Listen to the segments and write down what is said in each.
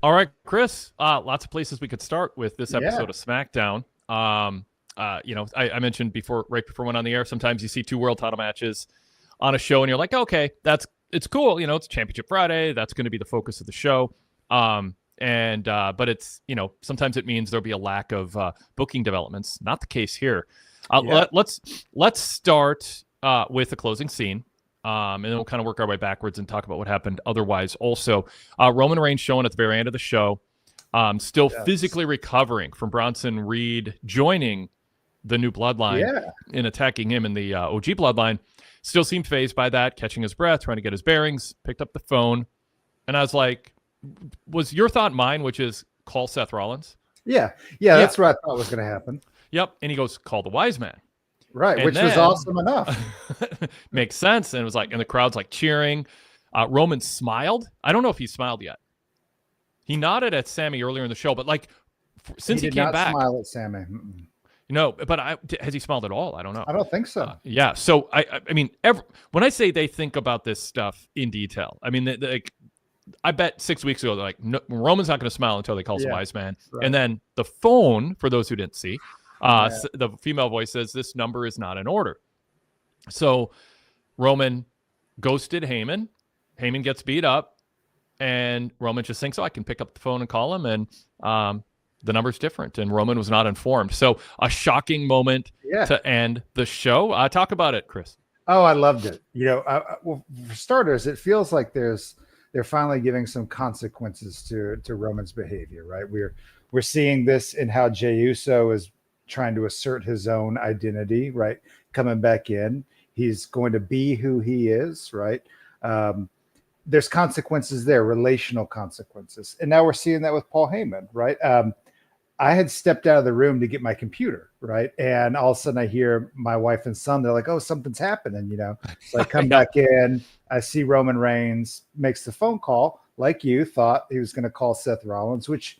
All right, Chris. Lots of places we could start with this Yeah. episode of SmackDown. I mentioned before, right before we went on the air, sometimes you see two world title matches on a show, and you're like, okay, it's cool. It's Championship Friday. That's going to be the focus of the show. But it's sometimes it means there'll be a lack of booking developments. Not the case here. Yeah. Let's start with the closing scene. And then we'll kind of work our way backwards and talk about what happened otherwise. Also, Roman Reigns showing at the very end of the show, still physically recovering from Bronson Reed joining the new bloodline and attacking him in the OG bloodline. Still seemed phased by that, catching his breath, trying to get his bearings, picked up the phone. And I was like, was your thought mine, which is call Seth Rollins? Yeah. That's what I thought was going to happen. Yep. And he goes, call the wise man. Right, and which was awesome enough. Makes sense. And it was like, and the crowd's like cheering. Roman smiled. I don't know if he smiled yet. He nodded at Sammy earlier in the show, but like since he came back, smile at Sammy. But has he smiled at all? I don't know. I don't think so. Yeah. So I mean, when I say they think about this stuff in detail, I mean, I bet 6 weeks ago they're like, no, Roman's not going to smile until they call the wise man, right. And then the phone, for those who didn't see. The female voice says this number is not in order. So Roman ghosted Heyman. Heyman gets beat up, and Roman just thinks, I can pick up the phone and call him, and the number's different, and Roman was not informed. So a shocking moment to end the show. Talk about it, Chris. Oh, I loved it. Well, for starters, it feels like they're finally giving some consequences to Roman's behavior, right? We're seeing this in how Jey Uso is trying to assert his own identity, right? Coming back in. He's going to be who he is, right? There's consequences there, relational consequences. And now we're seeing that with Paul Heyman, right? I had stepped out of the room to get my computer, right? And all of a sudden I hear my wife and son, they're like, oh, something's happening, So I come back in, I see Roman Reigns makes the phone call, like you thought he was going to call Seth Rollins, which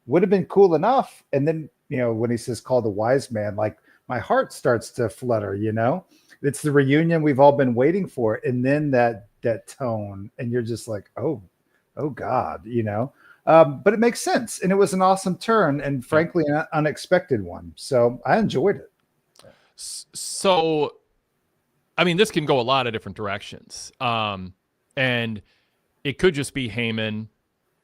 would have been cool enough. And then, when he says call the wise man, like my heart starts to flutter, It's the reunion we've all been waiting for. And then that tone, and you're just like, oh God, but it makes sense. And it was an awesome turn and frankly, an unexpected one. So I enjoyed it. So, I mean, this can go a lot of different directions. And it could just be Heyman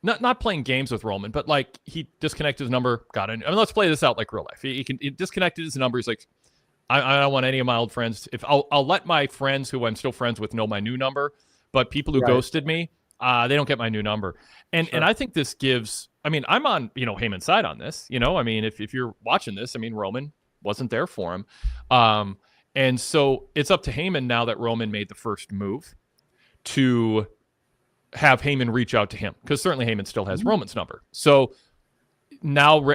not playing games with Roman, but like he disconnected his number, got in. I mean, let's play this out like real life. He disconnected his number. He's like, I don't want any of my old friends. If I'll let my friends who I'm still friends with know my new number, but people who ghosted me, they don't get my new number. And I think this gives, I mean, I'm on, Heyman's side on this, I mean, if you're watching this, I mean, Roman wasn't there for him. And so it's up to Heyman now that Roman made the first move to have Heyman reach out to him, because certainly Heyman still has Roman's number. So now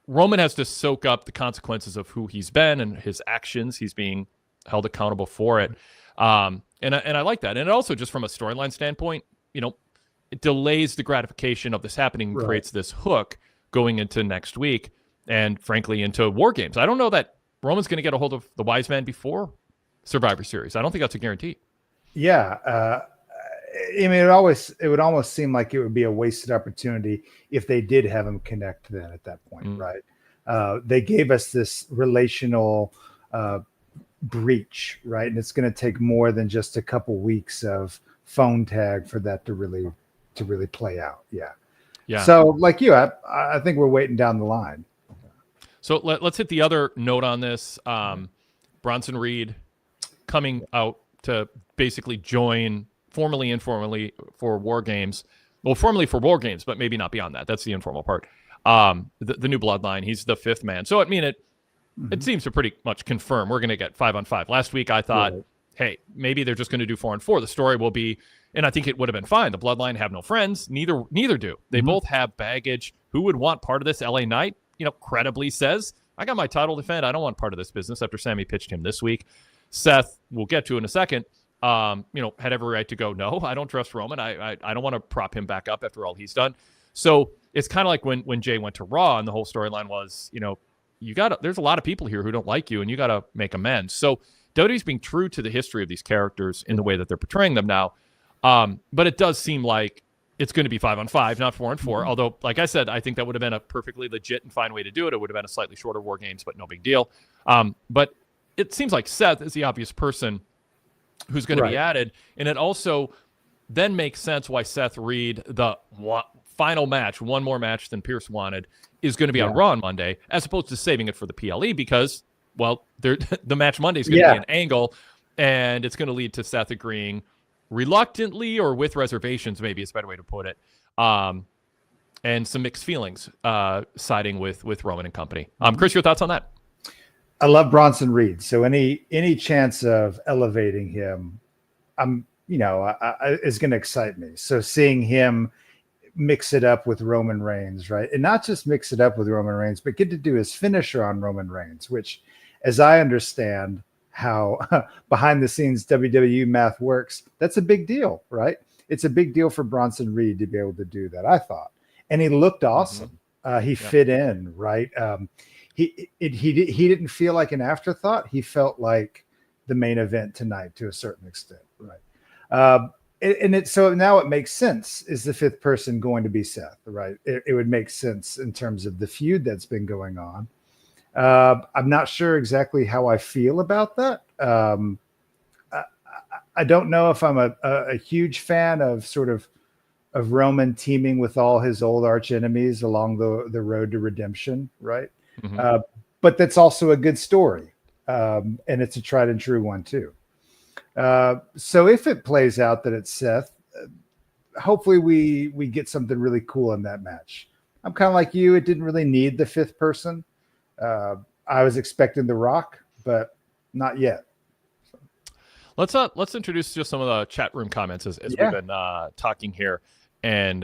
Roman has to soak up the consequences of who he's been and his actions. He's being held accountable for it. And I like that. And it also, just from a storyline standpoint, it delays the gratification of this happening, and creates this hook going into next week and frankly into War Games. I don't know that Roman's going to get a hold of the wise man before Survivor Series. I don't think that's a guarantee. Yeah. I mean, it would almost seem like it would be a wasted opportunity if they did have him connect then at that point, right? They gave us this relational breach, right? And it's going to take more than just a couple weeks of phone tag for that to really play out. Yeah. So like you, I think we're waiting down the line. So let's hit the other note on this. Bronson Reed coming out to basically join formally, informally for War Games. Well, formally for War Games, but maybe not beyond that. That's the informal part. The new bloodline. He's the fifth man. So I mean, it seems to pretty much confirm we're going to get 5-on-5. Last week I thought, hey, maybe they're just going to do 4-on-4. The story will be, and I think it would have been fine. The bloodline have no friends. Neither do. They both have baggage. Who would want part of this? LA Knight, credibly says, I got my title to defend. I don't want part of this business after Sammy pitched him this week. Seth, we'll get to in a second, had every right to go, no, I don't trust Roman. I don't want to prop him back up after all he's done. So it's kind of like when Jay went to Raw and the whole storyline was, there's a lot of people here who don't like you and you got to make amends. So WWE's being true to the history of these characters in the way that they're portraying them now. But it does seem like it's going to be 5-on-5, not 4-on-4. Although, like I said, I think that would have been a perfectly legit and fine way to do it. It would have been a slightly shorter War Games, but no big deal. But it seems like Seth is the obvious person who's going to be added. And it also then makes sense why Seth Reed, the final match, one more match than Pierce wanted, is going to be on Raw on Monday, as opposed to saving it for the PLE because, well, the match Monday is going to be an angle, and it's going to lead to Seth agreeing reluctantly or with reservations, maybe is a better way to put it, and some mixed feelings siding with Roman and company. Chris, your thoughts on that? I love Bronson Reed, so any chance of elevating him, is going to excite me. So seeing him mix it up with Roman Reigns, right? And not just mix it up with Roman Reigns, but get to do his finisher on Roman Reigns, which, as I understand how behind the scenes WWE math works, that's a big deal, right? It's a big deal for Bronson Reed to be able to do that, I thought. And he looked awesome. He fit in, right? He didn't feel like an afterthought. He felt like the main event tonight to a certain extent, right? So now it makes sense. Is the fifth person going to be Seth, right? It would make sense in terms of the feud that's been going on. I'm not sure exactly how I feel about that. I don't know if I'm a huge fan of of Roman teaming with all his old arch enemies along the road to redemption, right? But that's also a good story, and it's a tried and true one too. So if it plays out that it's Seth, hopefully we get something really cool in that match. I'm kind of like you. It didn't really need the fifth person. I was expecting The Rock, but not yet. Let's introduce just some of the chat room comments as we've been talking here, and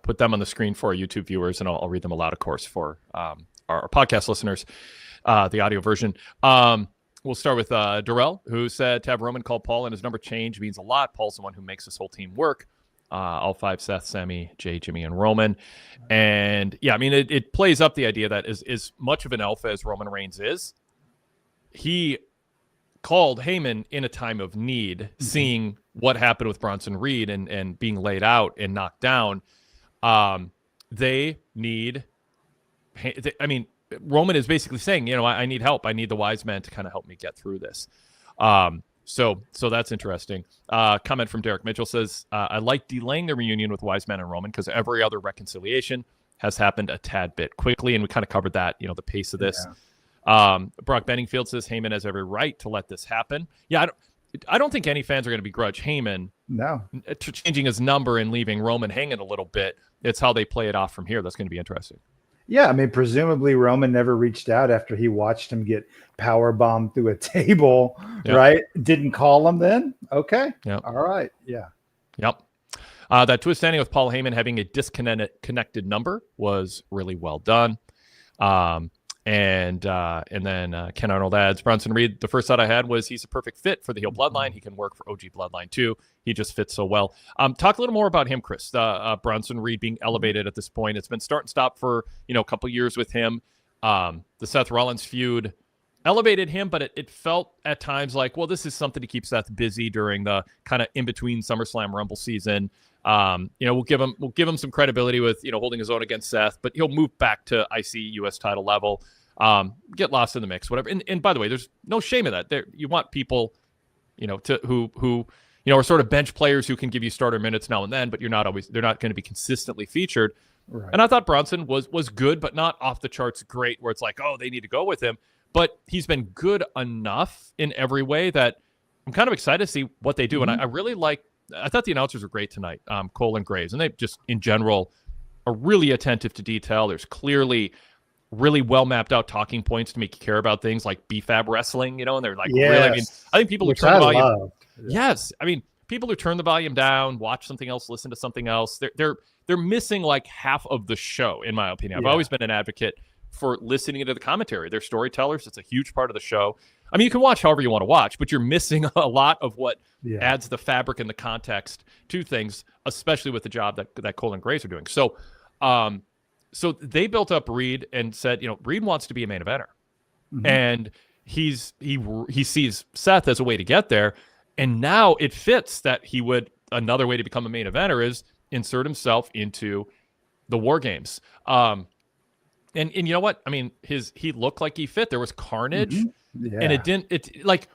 put them on the screen for our YouTube viewers, and I'll read them aloud, of course, for our podcast listeners, the audio version. We'll start with Darrell, who said to have Roman call Paul and his number change means a lot. Paul's the one who makes this whole team work. All five: Seth, Sami, Jay, Jimmy, and Roman. And yeah, I mean, it plays up the idea that as much of an alpha as Roman Reigns is, he called Heyman in a time of need, seeing what happened with Bronson Reed and being laid out and knocked down. They need, I mean, Roman is basically saying, I need help. I need the wise men to kind of help me get through this. So that's interesting. Comment from Derek Mitchell says, I like delaying the reunion with Wise Men and Roman because every other reconciliation has happened a tad bit quickly. And we kind of covered that, the pace of this. Brock Benningfield says Heyman has every right to let this happen. Yeah, I don't think any fans are going to begrudge Heyman changing his number and leaving Roman hanging a little bit. It's how they play it off from here that's going to be interesting. Yeah, I mean, presumably Roman never reached out after he watched him get power bombed through a table, right? Didn't call him then? Okay. Yep. All right. Yeah. Yep. That twist ending with Paul Heyman having a disconnected number was really well done. And then Ken Arnold adds, Bronson Reed, the first thought I had was he's a perfect fit for the heel bloodline. He can work for OG Bloodline too. He just fits so well. Talk a little more about him, Chris. Bronson Reed being elevated at this point. It's been start and stop for a couple years with him. The Seth Rollins feud elevated him, but it felt at times like, well, this is something to keep Seth busy during the kind of in between SummerSlam Rumble season. We'll give him some credibility with holding his own against Seth, but he'll move back to IC US title level. Get lost in the mix, whatever. And by the way, there's no shame in that. You want people, who are sort of bench players who can give you starter minutes now and then, but they're not going to be consistently featured. Right. And I thought Bronson was good, but not off the charts great, where it's like, oh, they need to go with him. But he's been good enough in every way that I'm kind of excited to see what they do. And I thought the announcers were great tonight, Cole and Graves, and they just in general are really attentive to detail. There's clearly really well mapped out talking points to make you care about things like BFAB wrestling, and they're like, really, I mean, I think people who turn the volume, I mean, people who turn the volume down, watch something else, listen to something else, they're missing like half of the show, in my opinion. I've always been an advocate for listening to the commentary. They're storytellers. It's a huge part of the show. I mean, you can watch however you want to watch, but you're missing a lot of what adds the fabric and the context to things, especially with the job that Cole and Graves are doing. So, so they built up Reed and said, Reed wants to be a main eventer, and he sees Seth as a way to get there. And now it fits that another way to become a main eventer is insert himself into the War Games. And you know what? I mean, he looked like he fit. There was carnage, and it didn't. It like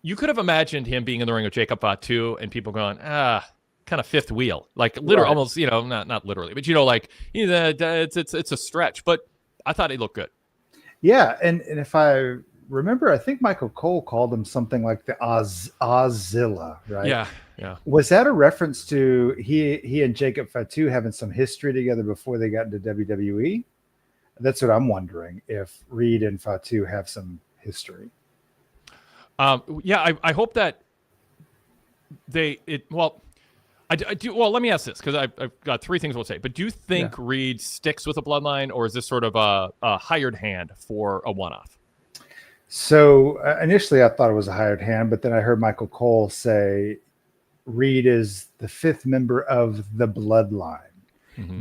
you could have imagined him being in the ring with Jacob Fatu, and people going, kind of fifth wheel, like literally, almost, not literally, but like it's a stretch. But I thought he looked good. Yeah, and if I remember, I think Michael Cole called him something like the Ozilla, right? Yeah. Was that a reference to he and Jacob Fatu having some history together before they got into WWE? That's what I'm wondering, if Reed and Fatu have some history. I hope that I do. Well, let me ask this, because I've got three things we'll say. But do you think Reed sticks with the bloodline, or is this sort of a hired hand for a one-off? So initially I thought it was a hired hand, but then I heard Michael Cole say Reed is the fifth member of the bloodline.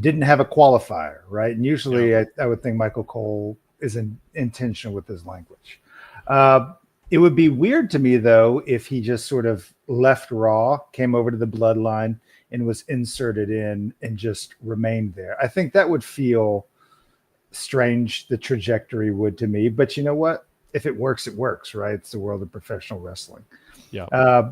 Didn't have a qualifier, right? And usually I would think Michael Cole is intentional with his language. It would be weird to me, though, if he just sort of left Raw, came over to the bloodline, and was inserted in and just remained there. I think that would feel strange, the trajectory would, to me. But you know what? If it works, it works, right? It's the world of professional wrestling. Yeah.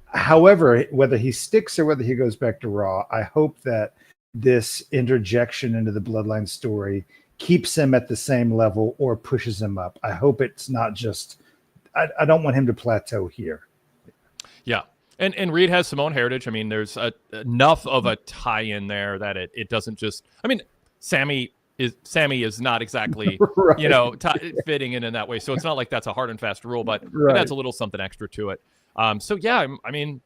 However, whether he sticks or whether he goes back to Raw, I hope that this interjection into the bloodline story keeps him at the same level or pushes him up. I hope it's not just, I don't want him to plateau here. Yeah. And Reed has some own heritage. I mean, there's enough of a tie in there that it doesn't just, I mean, Sammy is not exactly, fitting in that way. So it's not like that's a hard and fast rule, but it adds a little something extra to it. So yeah, I mean,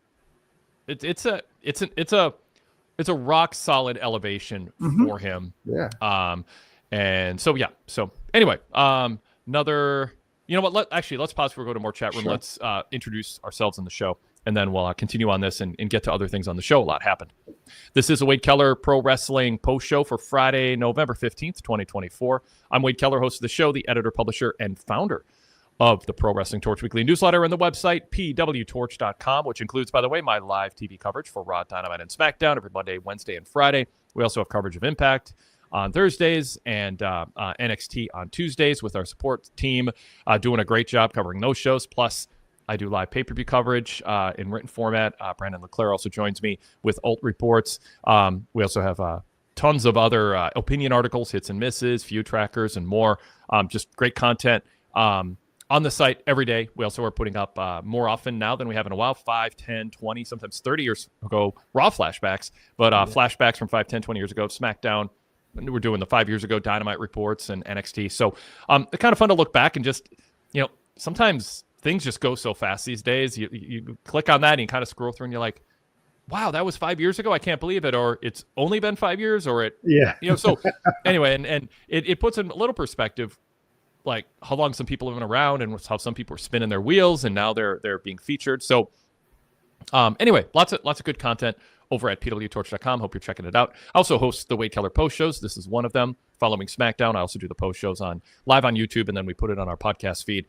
it's a rock solid elevation for him. Yeah. And so, yeah. So anyway, another, you know what, let's pause before we go to more chat room. Sure. Let's introduce ourselves in the show, and then we'll continue on this and get to other things on the show. A lot happened. This is a Wade Keller Pro Wrestling post show for Friday, November 15th, 2024. I'm Wade Keller, host of the show, the editor, publisher, and founder of the Pro Wrestling Torch weekly newsletter and the website PWTorch.com, which includes, by the way, my live TV coverage for Raw, Dynamite, and SmackDown every Monday, Wednesday, and Friday. We also have coverage of Impact on Thursdays and NXT on Tuesdays with our support team doing a great job covering those shows. Plus, I do live pay-per-view coverage in written format. Brandon LeClaire also joins me with Alt Reports. We also have tons of other opinion articles, hits and misses, feud trackers, and more. Just great content on the site every day. We also are putting up more often now than we have in a while, 5, 10, 20, sometimes 30 years ago, Raw flashbacks, but flashbacks from 5, 10, 20 years ago, SmackDown. We're doing the 5 years ago Dynamite reports and NXT. So it's kind of fun to look back and just, sometimes things just go so fast these days. You click on that and you kind of scroll through and you're like, wow, that was 5 years ago. I can't believe it. Or it's only been 5 years, or so anyway, and it puts in a little perspective, like how long some people have been around and how some people are spinning their wheels and now they're being featured. So anyway, lots of good content over at PWTorch.com. Hope you're checking it out. I also host the Wade Keller post shows. This is one of them. Following SmackDown, I also do the post shows live on YouTube, and then we put it on our podcast feed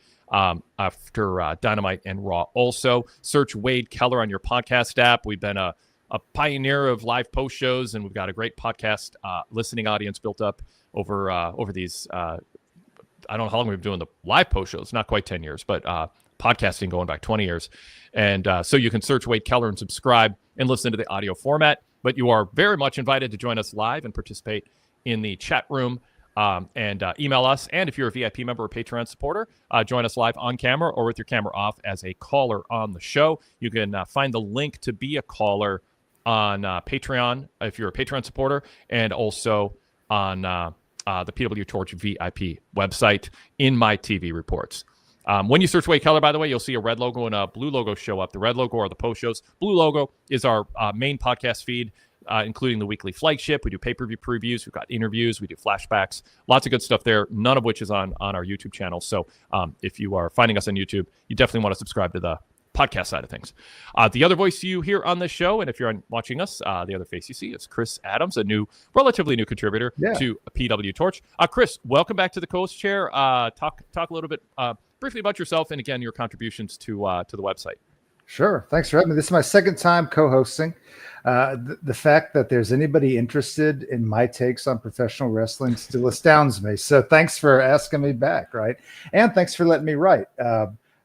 after Dynamite and Raw. Also, search Wade Keller on your podcast app. We've been a pioneer of live post shows, and we've got a great podcast listening audience built up over these. I don't know how long we've been doing the live post shows. Not quite 10 years, but podcasting going back 20 years. And so you can search Wade Keller and subscribe and listen to the audio format. But you are very much invited to join us live and participate in the chat room and email us. And if you're a VIP member or Patreon supporter, join us live on camera or with your camera off as a caller on the show. You can find the link to be a caller on Patreon if you're a Patreon supporter, and also on the PW Torch VIP website in my TV reports. When you search Wade Keller, by the way, you'll see a red logo and a blue logo show up. The red logo are the post shows. Blue logo is our main podcast feed, including the weekly flagship. We do pay-per-view previews. We've got interviews. We do flashbacks. Lots of good stuff there, none of which is on our YouTube channel. So if you are finding us on YouTube, you definitely want to subscribe to the podcast side of things. The other voice you hear on this show, and if you're watching us, the other face you see is Chris Adams, a relatively new contributor to PW Torch. Chris, welcome back to the co-host chair. Talk a little bit briefly about yourself and, again, your contributions to the website. Sure. Thanks for having me. This is my second time co-hosting. The fact that there's anybody interested in my takes on professional wrestling still astounds me. So thanks for asking me back, right? And thanks for letting me write.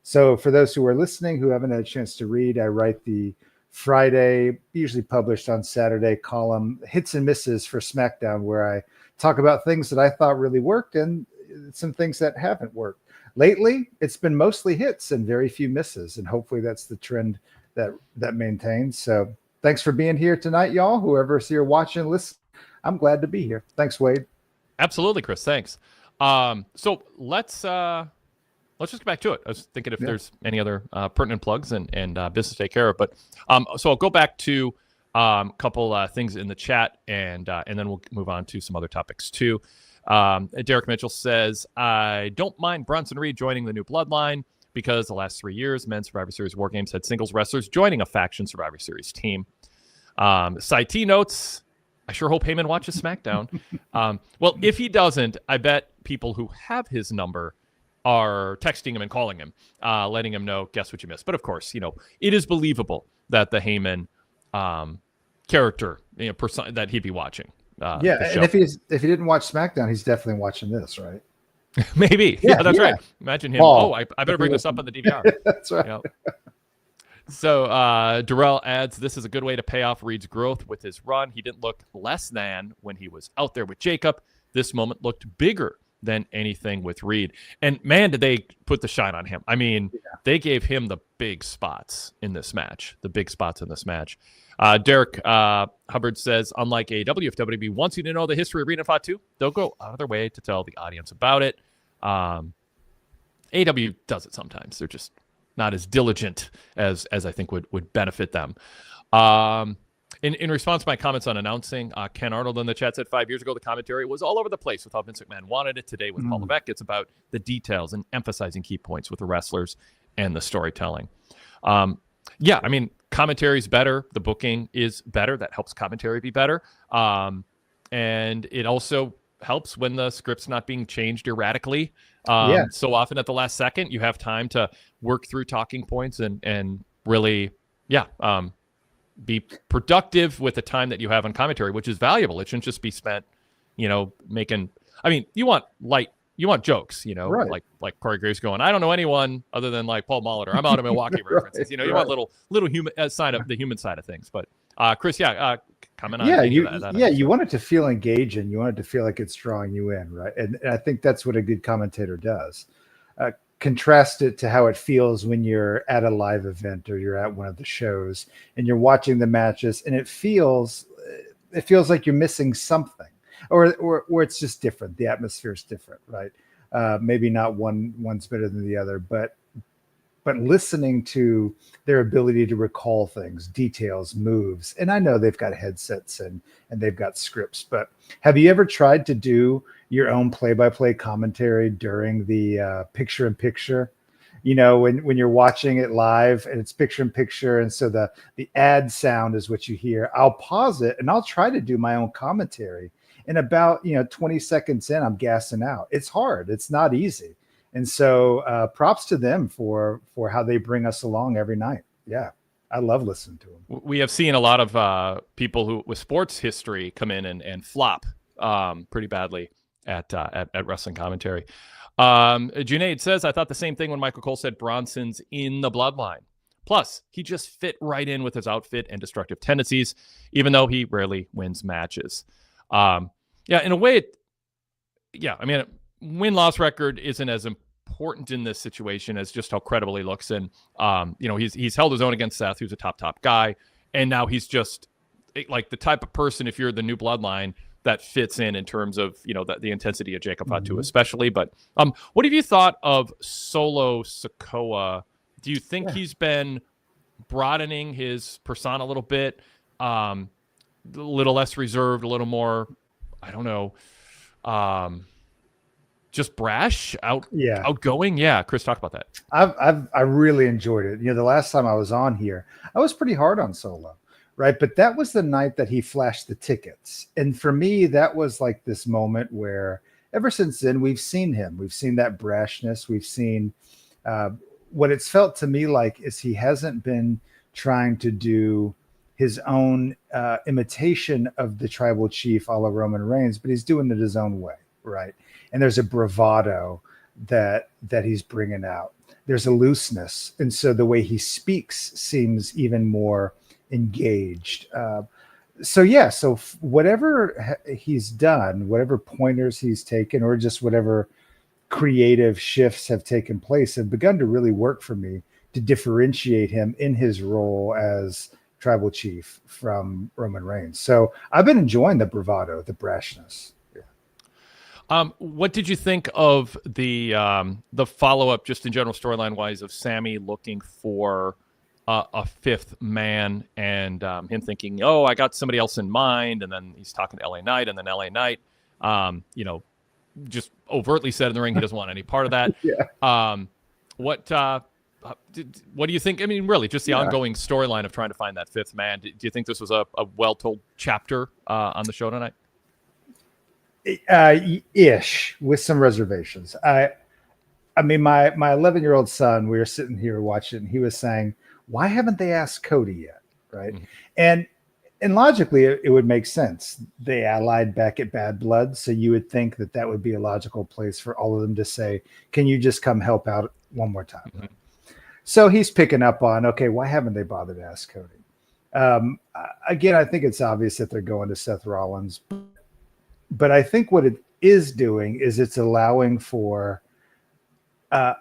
So for those who are listening who haven't had a chance to read, I write the Friday, usually published on Saturday, column Hits and Misses for SmackDown, where I talk about things that I thought really worked and some things that haven't worked. Lately, it's been mostly hits and very few misses, and hopefully that's the trend that maintains. So thanks for being here tonight, y'all. Whoever's here watching, listen, I'm glad to be here. Thanks, Wade. Absolutely, Chris. Thanks. So let's just get back to it. I was thinking if there's any other pertinent plugs and business to take care of, but so I'll go back to a couple things in the chat, and then we'll move on to some other topics too. Derek Mitchell says, I don't mind Bronson Reed joining the new bloodline because the last 3 years, men's Survivor Series War Games had singles wrestlers joining a faction Survivor Series team. Saiti notes, I sure hope Heyman watches SmackDown. Well, if he doesn't, I bet people who have his number are texting him and calling him, letting him know, guess what you missed. But of course, it is believable that the Heyman character, that he'd be watching. And if he didn't watch SmackDown, he's definitely watching this, right? Maybe. Yeah, that's right. Imagine him. Paul, I better bring this up on the DVR. That's right. So Darrell adds, this is a good way to pay off Reed's growth with his run. He didn't look less than when he was out there with Jacob. This moment looked bigger than anything with Reed. And man, did they put the shine on him. I mean, they gave him the big spots in this match. Derek Hubbard says, unlike AEW, if WWE wants you to know the history of Reed and Fatu, they'll go out of their way to tell the audience about it. AEW does it sometimes. They're just not as diligent as I think would benefit them. In response to my comments on announcing, Ken Arnold in the chat said 5 years ago, the commentary was all over the place with how Vince McMahon wanted it. Today with Paul Levesque, it's about the details and emphasizing key points with the wrestlers and the storytelling. I mean, commentary is better. The booking is better. That helps commentary be better. And it also helps when the script's not being changed erratically. So often at the last second, you have time to work through talking points and really, be productive with the time that you have on commentary, which is valuable. It shouldn't just be spent, making, I mean, you want jokes, right. like Corey Graves going, I don't know anyone other than like Paul Molitor. I'm out of Milwaukee references. You want little human side of the human side of things. But Chris, comment on you want it to feel engaging. You want it to feel like it's drawing you in, right? And I think that's what a good commentator does. Contrast it to how it feels when you're at a live event or you're at one of the shows and you're watching the matches and it feels like you're missing something or it's just different. The atmosphere is different, right? Maybe not one's better than the other, but listening to their ability to recall things, details, moves. And I know they've got headsets and they've got scripts, but have you ever tried to do your own play-by-play commentary during the picture-in-picture? When you're watching it live and it's picture-in-picture, and so the ad sound is what you hear. I'll pause it and I'll try to do my own commentary. And about 20 seconds in, I'm gassing out. It's hard. It's not easy. And so props to them for how they bring us along every night. Yeah, I love listening to them. We have seen a lot of people who with sports history come in and flop pretty badly at wrestling commentary. Junaid says, I thought the same thing when Michael Cole said Bronson's in the bloodline. Plus, he just fit right in with his outfit and destructive tendencies, even though he rarely wins matches. In a way, win-loss record isn't as important in this situation as just how credible he looks. And, he's held his own against Seth, who's a top guy. And now he's just like the type of person, if you're the new bloodline, that fits in terms of, the intensity of Jacob Fatu especially. But what have you thought of Solo Sikoa? Do you think he's been broadening his persona a little bit? A little less reserved, a little more, I don't know, just brash, outgoing. Yeah, Chris, talk about that. I really enjoyed it. The last time I was on here, I was pretty hard on Solo, right? But that was the night that he flashed the tickets, and for me, that was like this moment where ever since then we've seen him. We've seen that brashness. We've seen what it's felt to me like is he hasn't been trying to do his own imitation of the tribal chief a la Roman Reigns, but he's doing it his own way, right? And there's a bravado that he's bringing out. There's a looseness, and so the way he speaks seems even more engaged. So whatever he's done, whatever pointers he's taken, or just whatever creative shifts have taken place, have begun to really work for me to differentiate him in his role as tribal chief from Roman Reigns. So I've been enjoying the bravado, the brashness. What did you think of the follow-up, just in general storyline wise, of Sammy looking for a fifth man, and him thinking, oh, I got somebody else in mind, and then he's talking to LA Knight, and then LA Knight, just overtly said in the ring he doesn't want any part of that. What do you think? I mean, really, just the ongoing storyline of trying to find that fifth man. Do you think this was a well-told chapter on the show tonight? Ish, with some reservations. I mean, my 11-year-old son, we were sitting here watching, and he was saying, why haven't they asked Cody yet? Right. Mm-hmm. And logically, it would make sense. They allied back at Bad Blood, so you would think that would be a logical place for all of them to say, can you just come help out one more time? Mm-hmm. So he's picking up on, okay, why haven't they bothered to ask Cody? Again, I think it's obvious that they're going to Seth Rollins, but I think what it is doing is it's allowing for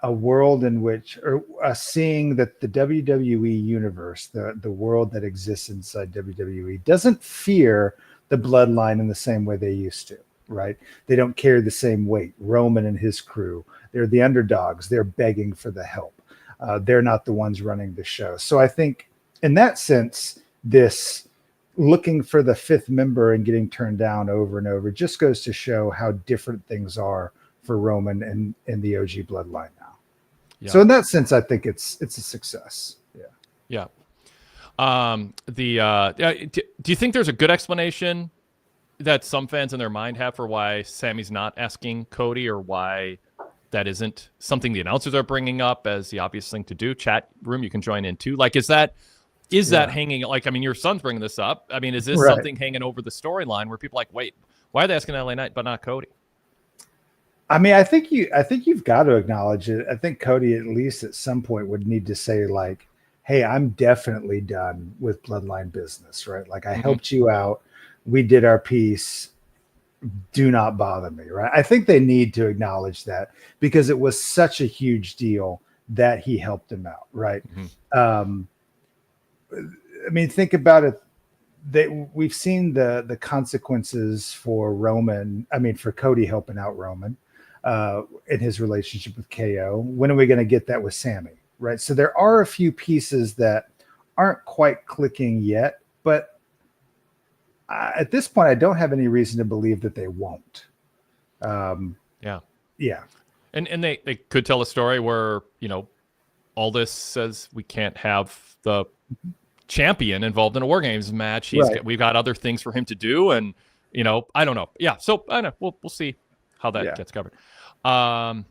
a world in which, or seeing that the WWE universe, the world that exists inside WWE, doesn't fear the bloodline in the same way they used to, right? They don't carry the same weight. Roman and his crew, they're the underdogs. They're begging for the help. They're not the ones running the show. So I think in that sense, this looking for the fifth member and getting turned down over and over just goes to show how different things are for Roman and the OG bloodline now. Yeah. So in that sense, I think it's a success. Yeah. Do you think there's a good explanation that some fans in their mind have for why Sammy's not asking Cody, or why that isn't something the announcers are bringing up as the obvious thing to do? Chat room, you can join in too. Like, is that hanging, like, I mean, your son's bringing this up. I mean, is this something hanging over the storyline where people are like, wait, why are they asking LA Knight but not Cody? I mean, I think you've got to acknowledge it. I think Cody, at least at some point, would need to say, like, hey, I'm definitely done with bloodline business, right? Like, I helped you out. We did our piece. Do not bother me, right? I think they need to acknowledge that, because it was such a huge deal that he helped him out, right? Mm-hmm. I mean, think about it. We've seen the consequences for Roman. I mean, for Cody helping out Roman in his relationship with KO. When are we going to get that with Sammy? Right. So there are a few pieces that aren't quite clicking yet, but at this point, I don't have any reason to believe that they won't. Yeah. And they could tell a story where, Aldis says we can't have the champion involved in a War Games match. We've got other things for him to do, and I don't know. Yeah, so I don't know. We'll see how that gets covered. All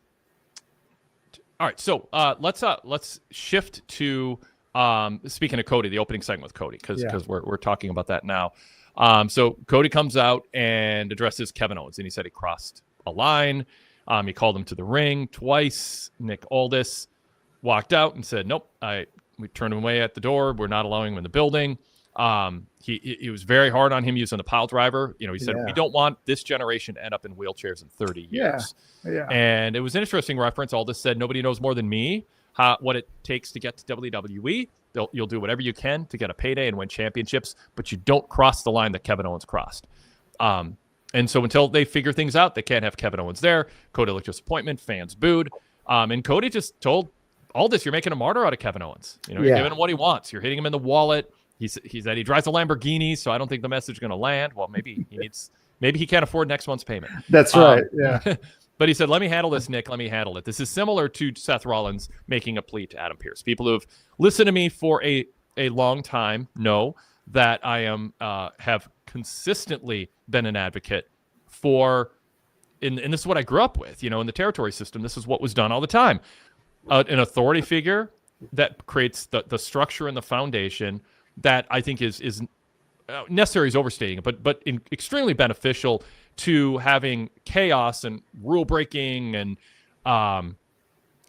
right, so let's shift to speaking of Cody, the opening segment with Cody, because we're talking about that now. So Cody comes out and addresses Kevin Owens, and he said he crossed a line. He called him to the ring twice. Nick Aldis walked out and said, nope, we turned him away at the door. We're not allowing him in the building. He was very hard on him using the pile driver. He said, we don't want this generation to end up in wheelchairs in 30 years. Yeah. And it was an interesting reference. Aldis said, nobody knows more than me what it takes to get to WWE. You'll do whatever you can to get a payday and win championships, but you don't cross the line that Kevin Owens crossed. And so until they figure things out, they can't have Kevin Owens there. Cody looked disappointment. Fans booed. And Cody just told Aldis, you're making a martyr out of Kevin Owens. You're giving him what he wants. You're hitting him in the wallet. He said he drives a Lamborghini, so I don't think the message is going to land. Well, maybe he can't afford next month's payment. That's right. Yeah. But he said, let me handle this, Nick. Let me handle it. This is similar to Seth Rollins making a plea to Adam Pearce. People who have listened to me for a long time know that I have consistently been an advocate for, and this is what I grew up with, in the territory system. This is what was done all the time. an authority figure that creates the structure and the foundation that I think is necessary is overstating it, but extremely beneficial to having chaos and rule breaking and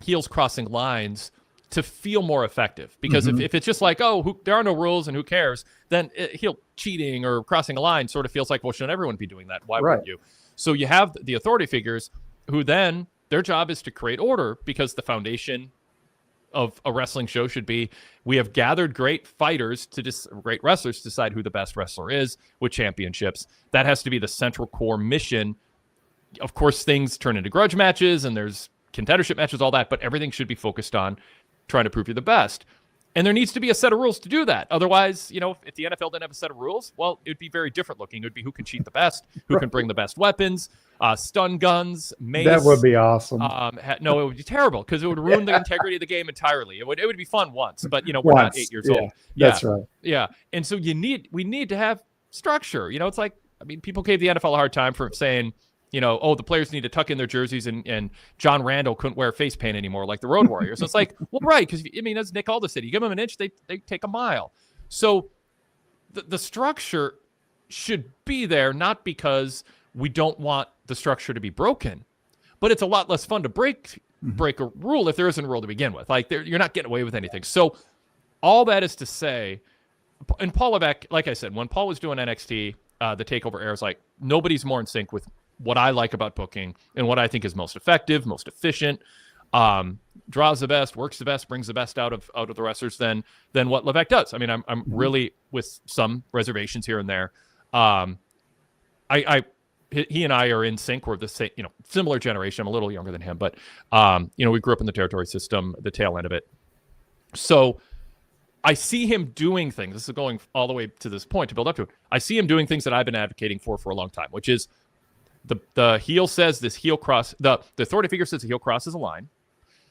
heels crossing lines to feel more effective. Because if it's just like, there are no rules and who cares, then heel cheating or crossing a line sort of feels like, well, shouldn't everyone be doing that? Why wouldn't you? So you have the authority figures who then their job is to create order, because the foundation of a wrestling show should be, we have gathered great fighters great wrestlers to decide who the best wrestler is with championships. That has to be the central core mission. Of course, things turn into grudge matches and there's contendership matches, all that, but everything should be focused on trying to prove you're the best. And there needs to be a set of rules to do that. Otherwise, if the NFL didn't have a set of rules, well, it would be very different looking. It would be who can cheat the best, who can bring the best weapons, stun guns, mace. That would be awesome. No, it would be terrible because it would ruin the integrity of the game entirely. It would be fun once, but we're not 8 years old. Yeah, that's right. Yeah, and so we need to have structure. It's like, people gave the NFL a hard time for saying, the players need to tuck in their jerseys and John Randall couldn't wear face paint anymore like the Road Warriors. So it's like, well, right, because as Nick Aldis said, you give them an inch, they take a mile. So the structure should be there, not because we don't want the structure to be broken, but it's a lot less fun to break a rule if there isn't a rule to begin with. Like you're not getting away with anything. So all that is to say, and Paul Levesque, like I said, when Paul was doing NXT, the TakeOver era, was like, nobody's more in sync with what I like about booking and what I think is most effective, most efficient, draws the best, works the best, brings the best out of the wrestlers than what Levesque does. I'm really, with some reservations here and there. He and I are in sync. We're the same, similar generation. I'm a little younger than him, but we grew up in the territory system, the tail end of it. So I see him doing things. This is going all the way to this point to build up to it. I see him doing things that I've been advocating for a long time, which is the heel says this heel cross, the authority figure says the heel crosses a line.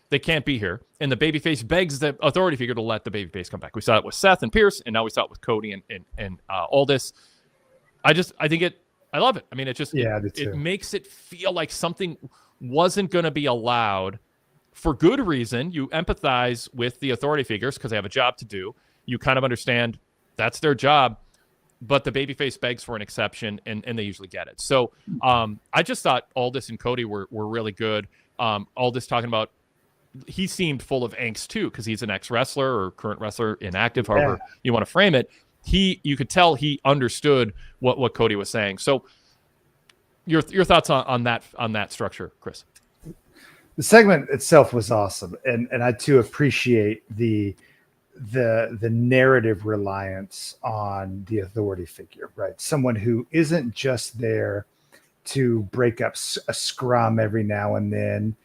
They can't be here. And the babyface begs the authority figure to let the babyface come back. We saw it with Seth and Pierce, and now we saw it with Cody and Aldis. I love it. It makes it feel like something wasn't going to be allowed for good reason. You empathize with the authority figures because they have a job to do. You kind of understand that's their job. But the babyface begs for an exception, and they usually get it. So I just thought Aldis and Cody were really good. Aldis talking about, he seemed full of angst too, because he's an ex-wrestler or current wrestler, inactive, however you want to frame it. You could tell he understood what Cody was saying. So your thoughts on that structure, Chris? The segment itself was awesome, and I too appreciate the narrative reliance on the authority figure, right? Someone who isn't just there to break up a scrum every now and then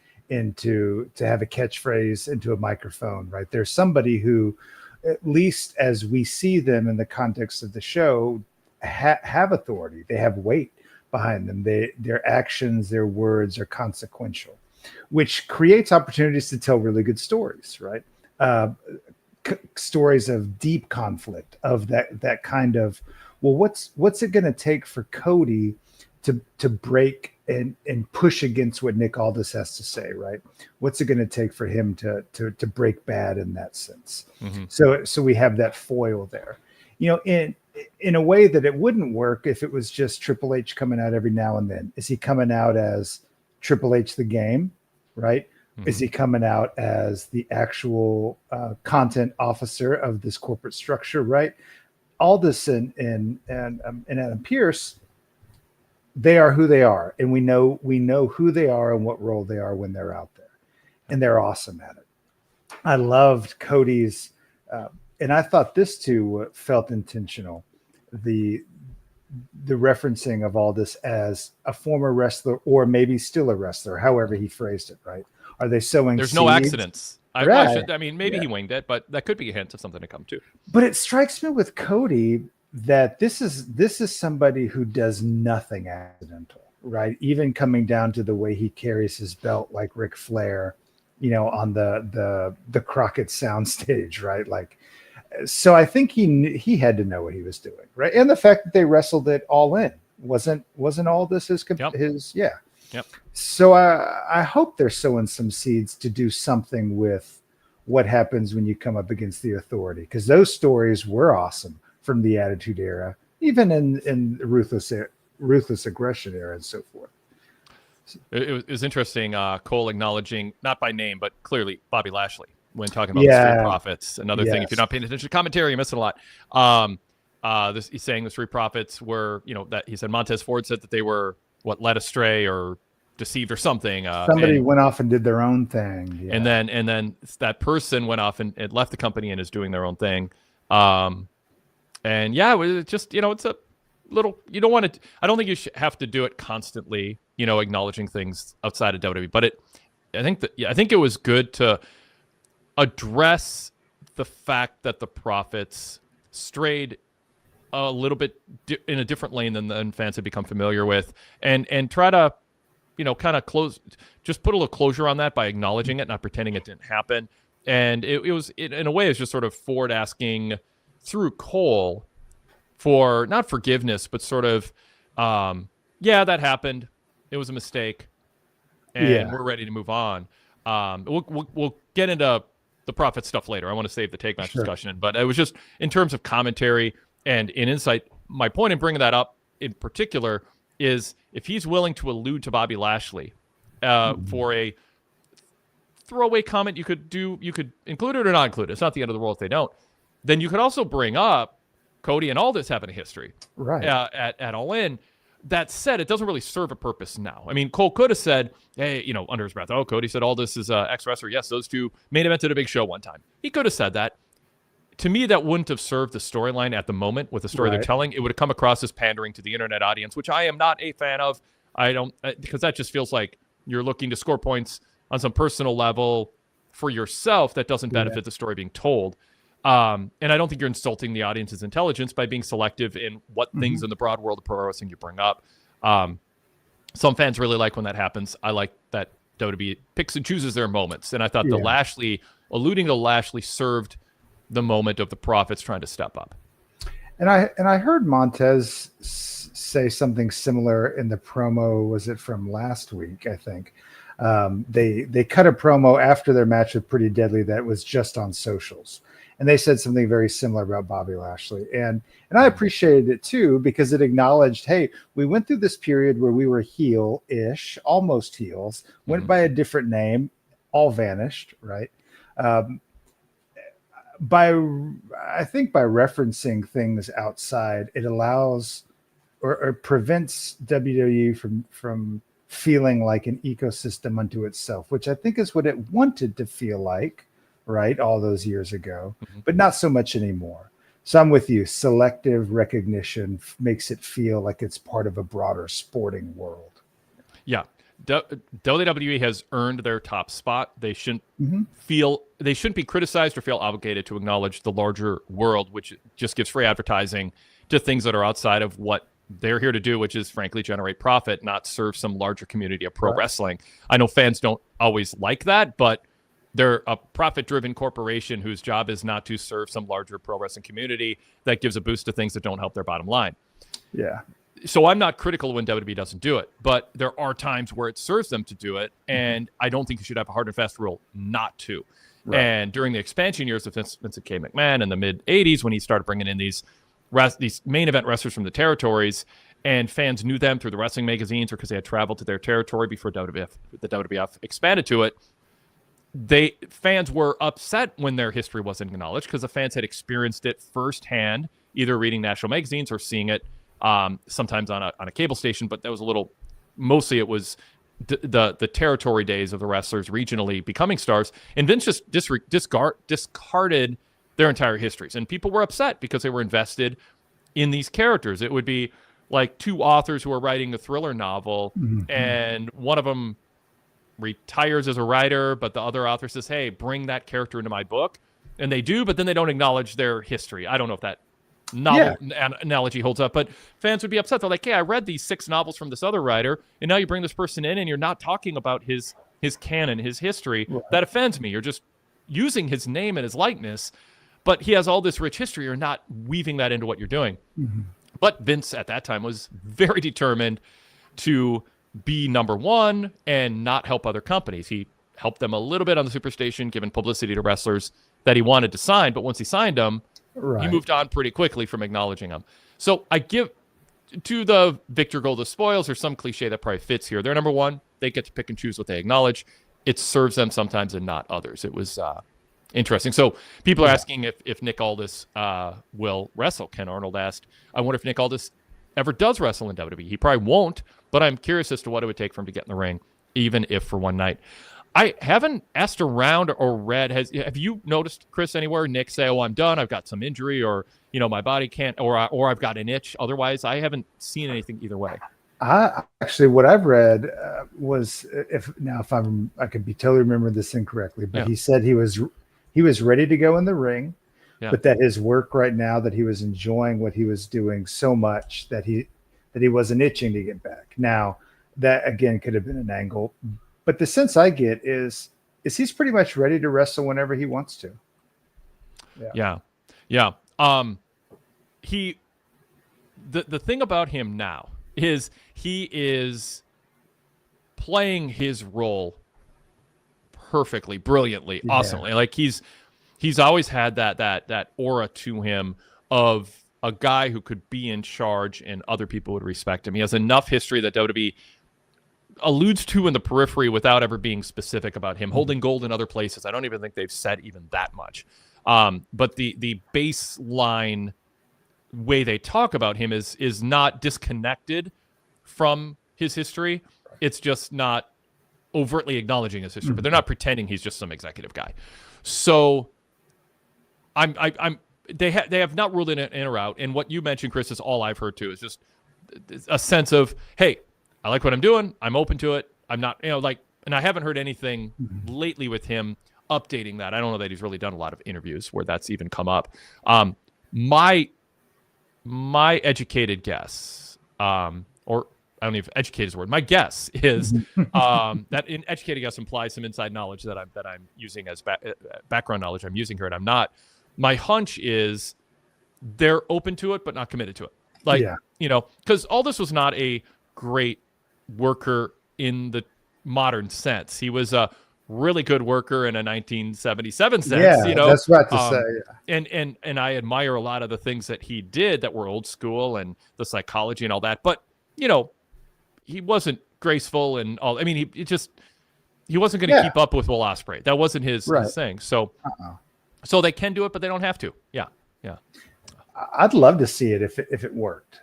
to have a catchphrase into a microphone, right? There's somebody who, at least as we see them in the context of the show, have authority. They have weight behind them. Their actions, their words are consequential, which creates opportunities to tell really good stories, right? Stories of deep conflict, of that kind of, well, what's it going to take for Cody to break and push against what Nick Aldis has to say, right? What's it going to take for him to break bad in that sense? So we have that foil there, in a way that it wouldn't work if it was just Triple H coming out every now and then. Is he coming out as Triple H the game, right? Is he coming out as the actual content officer of this corporate structure, right? Aldis and Adam Pierce, they are who they are, and we know who they are and what role they are when they're out there, and they're awesome at it. I loved Cody's, and I thought this too felt intentional. The referencing of Aldis as a former wrestler, or maybe still a wrestler, however he phrased it, right? Are they sowing There's seeds? No accidents. Right. Maybe he winged it, but that could be a hint of something to come too. But it strikes me with Cody that this is somebody who does nothing accidental, right? Even coming down to the way he carries his belt, like Ric Flair, on the Crockett soundstage, right? Like, so I think he had to know what he was doing, right? And the fact that they wrestled it all in wasn't all this his. Yep. So I hope they're sowing some seeds to do something with what happens when you come up against the Authority, because those stories were awesome from the Attitude Era, even in the ruthless aggression era and so forth. It was interesting. Cole acknowledging, not by name, but clearly Bobby Lashley when talking about the Street Profits. Another thing, if you're not paying attention to commentary, you're missing a lot. He's saying the Street Profits were, that he said Montez Ford said that they were led astray or deceived or something. Somebody went off and did their own thing. Yeah. And then that person went off and left the company and is doing their own thing. And yeah, it was just, it's a little, you don't want to, I don't think you should have to do it constantly, acknowledging things outside of WWE, but I think it was good to address the fact that the Profits strayed a little bit in a different lane than fans had become familiar with, and try to, kind of just put a little closure on that by acknowledging it, not pretending it didn't happen. And it was, in a way, it's just sort of Ford asking through Cole for not forgiveness, but sort of, yeah, that happened. It was a mistake, and we're ready to move on. We'll get into the Profit stuff later. I want to save the take match discussion, but it was just in terms of commentary and in insight. My point in bringing that up in particular is if he's willing to allude to Bobby Lashley for a throwaway comment, you could include it or not include it. It's not the end of the world if they don't. Then you could also bring up Cody and Aldis having a history, right? At All In. That said, it doesn't really serve a purpose now. I mean, Cole could have said, hey, under his breath, oh, Cody said Aldis is an ex-wrestler. Yes, those two main evented a big show one time. He could have said that. To me, that wouldn't have served the storyline at the moment with the story they're telling. It would have come across as pandering to the internet audience, which I am not a fan of. I don't, because that just feels like you're looking to score points on some personal level for yourself that doesn't benefit the story being told. And I don't think you're insulting the audience's intelligence by being selective in what things in the broad world of pro wrestling you bring up. Some fans really like when that happens. I like that WWE picks and chooses their moments. And I thought alluding to Lashley served the moment of the Profits trying to step up. And I heard Montez say something similar in the promo. Was it from last week? I think they cut a promo after their match with Pretty Deadly that was just on socials. And they said something very similar about Bobby Lashley. And I appreciated it too, because it acknowledged, hey, we went through this period where we were heel-ish, almost heels, went by a different name, all vanished, right? I think by referencing things outside, it allows or prevents WWE from feeling like an ecosystem unto itself, which I think is what it wanted to feel like, right, all those years ago, but not so much anymore. So I'm with you. Selective recognition makes it feel like it's part of a broader sporting world. Yeah. WWE has earned their top spot. They shouldn't be criticized or feel obligated to acknowledge the larger world, which just gives free advertising to things that are outside of what they're here to do, which is frankly generate profit, not serve some larger community of pro wrestling. I know fans don't always like that, but they're a profit-driven corporation whose job is not to serve some larger pro wrestling community that gives a boost to things that don't help their bottom line. Yeah. So I'm not critical when WWE doesn't do it, but there are times where it serves them to do it, and I don't think you should have a hard and fast rule not to. Right. And during the expansion years of Vincent K. McMahon in the mid-'80s, when he started bringing in these main event wrestlers from the territories, and fans knew them through the wrestling magazines or because they had traveled to their territory before the WWF expanded to it, fans were upset when their history wasn't acknowledged because the fans had experienced it firsthand, either reading national magazines or seeing it sometimes on a cable station. But that was mostly it was the territory days of the wrestlers regionally becoming stars, and Vince just discarded their entire histories, and people were upset because they were invested in these characters. It would be like two authors who are writing a thriller novel, and one of them retires as a writer, but the other author says, hey, bring that character into my book. And they do, but then they don't acknowledge their history. I don't know if that analogy holds up, but fans would be upset. They're like, hey, I read these 6 novels from this other writer, and now you bring this person in and you're not talking about his canon, his history. Right. That offends me. You're just using his name and his likeness, but he has all this rich history. You're not weaving that into what you're doing. But Vince at that time was very determined to be number one and not help other companies. He helped them a little bit on the Superstation, giving publicity to wrestlers that he wanted to sign. But once he signed them, he moved on pretty quickly from acknowledging them. So I give to the Victor Gold of spoils, or some cliche that probably fits here. They're number one. They get to pick and choose what they acknowledge. It serves them sometimes and not others. It was interesting. So people are asking if Nick Aldis will wrestle. Ken Arnold asked, I wonder if Nick Aldis ever does wrestle in WWE. He probably won't, but I'm curious as to what it would take for him to get in the ring, even if for one night. I haven't asked around or read. Have you noticed, Chris, anywhere Nick say, "Oh, I'm done. I've got some injury," or my body can't, or I've got an itch. Otherwise, I haven't seen anything either way. Actually, what I've read was if I could be totally remembering this incorrectly, but he said he was ready to go in the ring, but that his work right now, that he was enjoying what he was doing so much that he wasn't itching to get back. Now, that again could have been an angle. But the sense I get is he's pretty much ready to wrestle whenever he wants to. Yeah. The thing about him now is he is playing his role perfectly, brilliantly, awesomely. Like he's always had that aura to him of a guy who could be in charge and other people would respect him. He has enough history that WWE alludes to in the periphery without ever being specific about him holding gold in other places. I don't even think they've said even that much. But the baseline way they talk about him is not disconnected from his history. It's just not overtly acknowledging his history, but they're not pretending he's just some executive guy. So they have not ruled in or out. And what you mentioned, Chris, is all I've heard too. Is just a sense of, hey, I like what I'm doing. I'm open to it. I'm not, and I haven't heard anything lately with him updating that. I don't know that he's really done a lot of interviews where that's even come up. My educated guess, or I don't know if educated is the word. My guess is that in educated guess implies some inside knowledge that I'm using as background knowledge I'm using here, and I'm not. My hunch is they're open to it, but not committed to it. Because Aldis was not a great worker in the modern sense. He was a really good worker in a 1977 sense. That's right to say. And I admire a lot of the things that he did that were old school and the psychology and all that. But he wasn't graceful and all. I mean, he wasn't going to keep up with Will Ospreay. That wasn't his thing. So, so they can do it, but they don't have to. Yeah. I'd love to see it if it worked.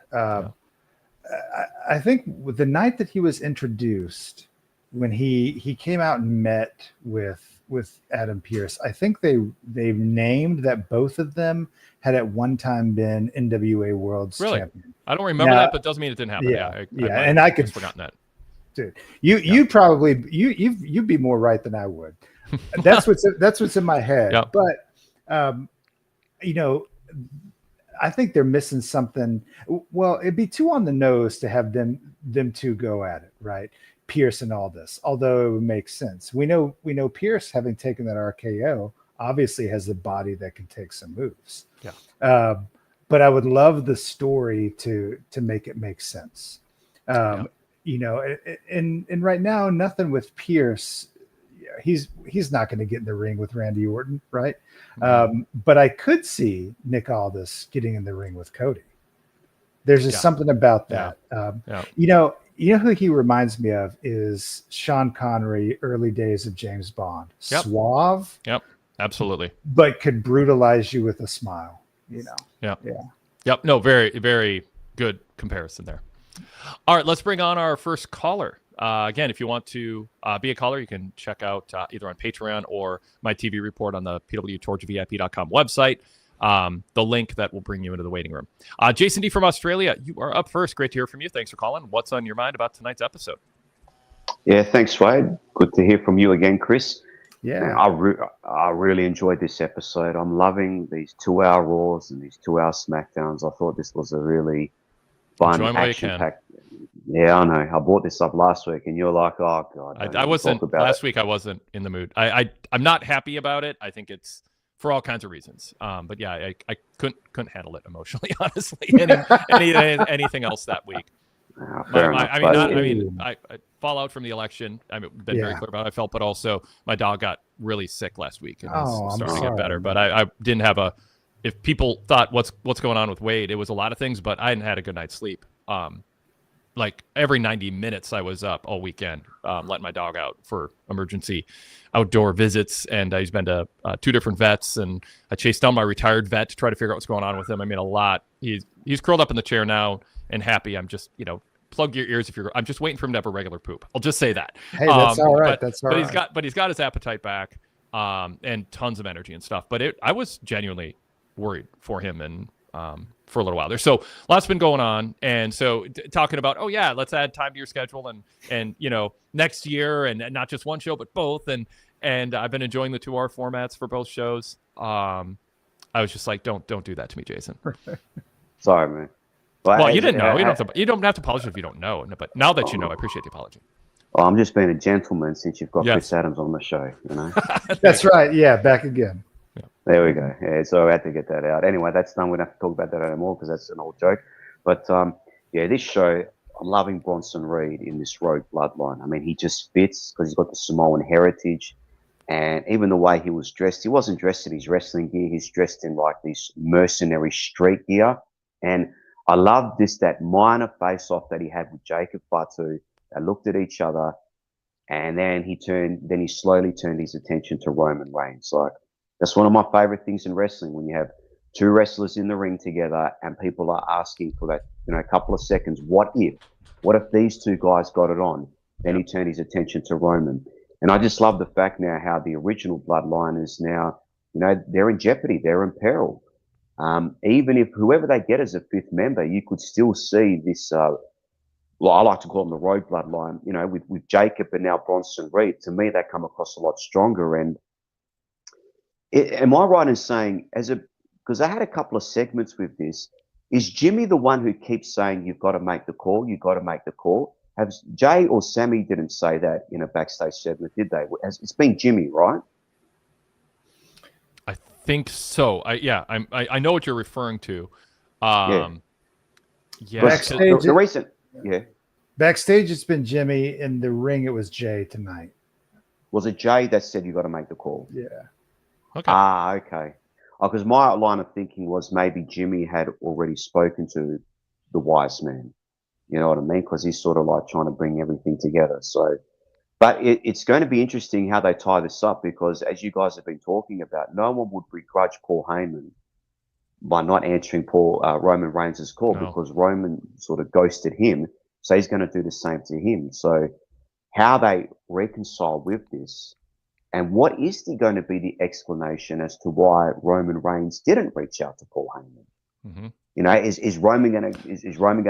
I think with the night that he was introduced, when he came out and met with Adam Pearce, I think they named that both of them had at one time been NWA World Champion. I don't remember that, but doesn't mean it didn't happen. And I could forgotten that. Dude, you probably you'd be more right than I would. That's what's in my head. Yeah. But I think they're missing something. Well, it'd be too on the nose to have them two go at it, right? Pearce and all this, although it would make sense. We know Pearce, having taken that RKO, obviously has the body that can take some moves. Yeah. But I would love the story to make it make sense. And right now, nothing with Pearce. He's not going to get in the ring with Randy Orton, right? But I could see Nick Aldis getting in the ring with Cody. There's just something about that. You know who he reminds me of is Sean Connery, early days of James Bond. Suave. Yep, absolutely. But could brutalize you with a smile, Yep. No, very, very good comparison there. All right, let's bring on our first caller. Again, if you want to be a caller, you can check out either on Patreon or my TV report on the PWTorchVIP.com website. The link that will bring you into the waiting room. Jason D from Australia, you are up first. Great to hear from you. Thanks for calling. What's on your mind about tonight's episode? Yeah, thanks, Wade. Good to hear from you again, Chris. Yeah, I really enjoyed this episode. I'm loving these 2-hour Raws and these 2-hour Smackdowns. I thought this was a really fun, action-packed. Yeah, I know. I brought this up last week, and you're like, "Oh God." I wasn't last week. I wasn't in the mood. I'm not happy about it. I think it's for all kinds of reasons. But yeah, I couldn't handle it emotionally, honestly. Anything else that week. Fair enough. I fallout from the election. I've been very clear about how I felt, but also my dog got really sick last week and is starting to get better. But I didn't have if people thought what's going on with Wade, it was a lot of things, but I hadn't had a good night's sleep. Like every 90 minutes I was up all weekend, letting my dog out for emergency outdoor visits. And he's been to 2 different vets, and I chased down my retired vet to try to figure out what's going on with him. I mean, a lot. He's curled up in the chair now and happy. I'm just, plug your ears I'm just waiting for him to have a regular poop. I'll just say that. Hey, that's all right. But he's got his appetite back, and tons of energy and stuff. But I was genuinely worried for him and for a little while there. So lots been going on. And so talking about, let's add time to your schedule and next year, and not just one show, but both. And I've been enjoying the 2-hour formats for both shows. I was just like, don't do that to me, Jason. Sorry, man. Well, you didn't know. You don't have to apologize if you don't know. But now that you know, I appreciate the apology. Well, I'm just being a gentleman since you've got Chris Adams on the show. That's right. Yeah, back again. There we go. Yeah, so I had to get that out. Anyway, that's done. We don't have to talk about that anymore because that's an old joke. But this show, I'm loving Bronson Reed in this Rogue Bloodline. I mean, he just fits because he's got the Samoan heritage, and even the way he was dressed, he wasn't dressed in his wrestling gear. He's dressed in like this mercenary street gear, and I love that minor face-off that he had with Jacob Fatu. They looked at each other, and then he slowly turned his attention to Roman Reigns. Like, that's one of my favorite things in wrestling, when you have 2 wrestlers in the ring together and people are asking for that, couple of seconds. What if these 2 guys got it on? Then he turned his attention to Roman. And I just love the fact now how the original bloodline is now, they're in jeopardy. They're in peril. Even if whoever they get as a 5th member, you could still see this, I like to call them the Rogue Bloodline, with Jacob and now Bronson Reed. To me, they come across a lot stronger. And am I right in saying, because I had a couple of segments with this, is Jimmy the one who keeps saying, you've got to make the call, you've got to make the call? Have Jay or Sammy didn't say that in a backstage segment, did they? It's been Jimmy, right? I think so. I know what you're referring to. Backstage, the recent, backstage, it's been Jimmy. In the ring, it was Jay tonight. Was it Jay that said you got to make the call? Yeah. Okay. Okay. Because my line of thinking was maybe Jimmy had already spoken to the wise man. You know what I mean? Because he's sort of like trying to bring everything together. So, but it's going to be interesting how they tie this up, because as you guys have been talking about, no one would begrudge Paul Heyman by not answering Roman Reigns' call, because Roman sort of ghosted him. So he's going to do the same to him. So how they reconcile with this, and what is going to be the explanation as to why Roman Reigns didn't reach out to Paul Heyman? Mm-hmm. Is Roman going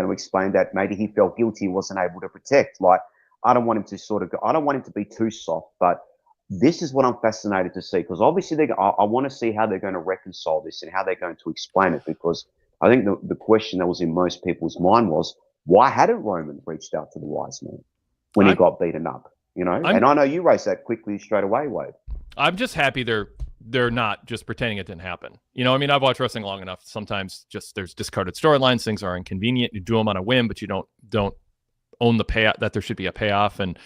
to explain that maybe he felt guilty and wasn't able to protect? Like, I don't want him to I don't want him to be too soft, but this is what I'm fascinated to see, because obviously I want to see how they're going to reconcile this and how they're going to explain it, because I think the question that was in most people's mind was, why hadn't Roman reached out to the wise man when he got beaten up? And I know you raised that quickly straight away, Wade. I'm just happy they're not just pretending it didn't happen. I've watched wrestling long enough. Sometimes just there's discarded storylines. Things are inconvenient. You do them on a whim, but you don't own the payoff, that there should be a payoff, and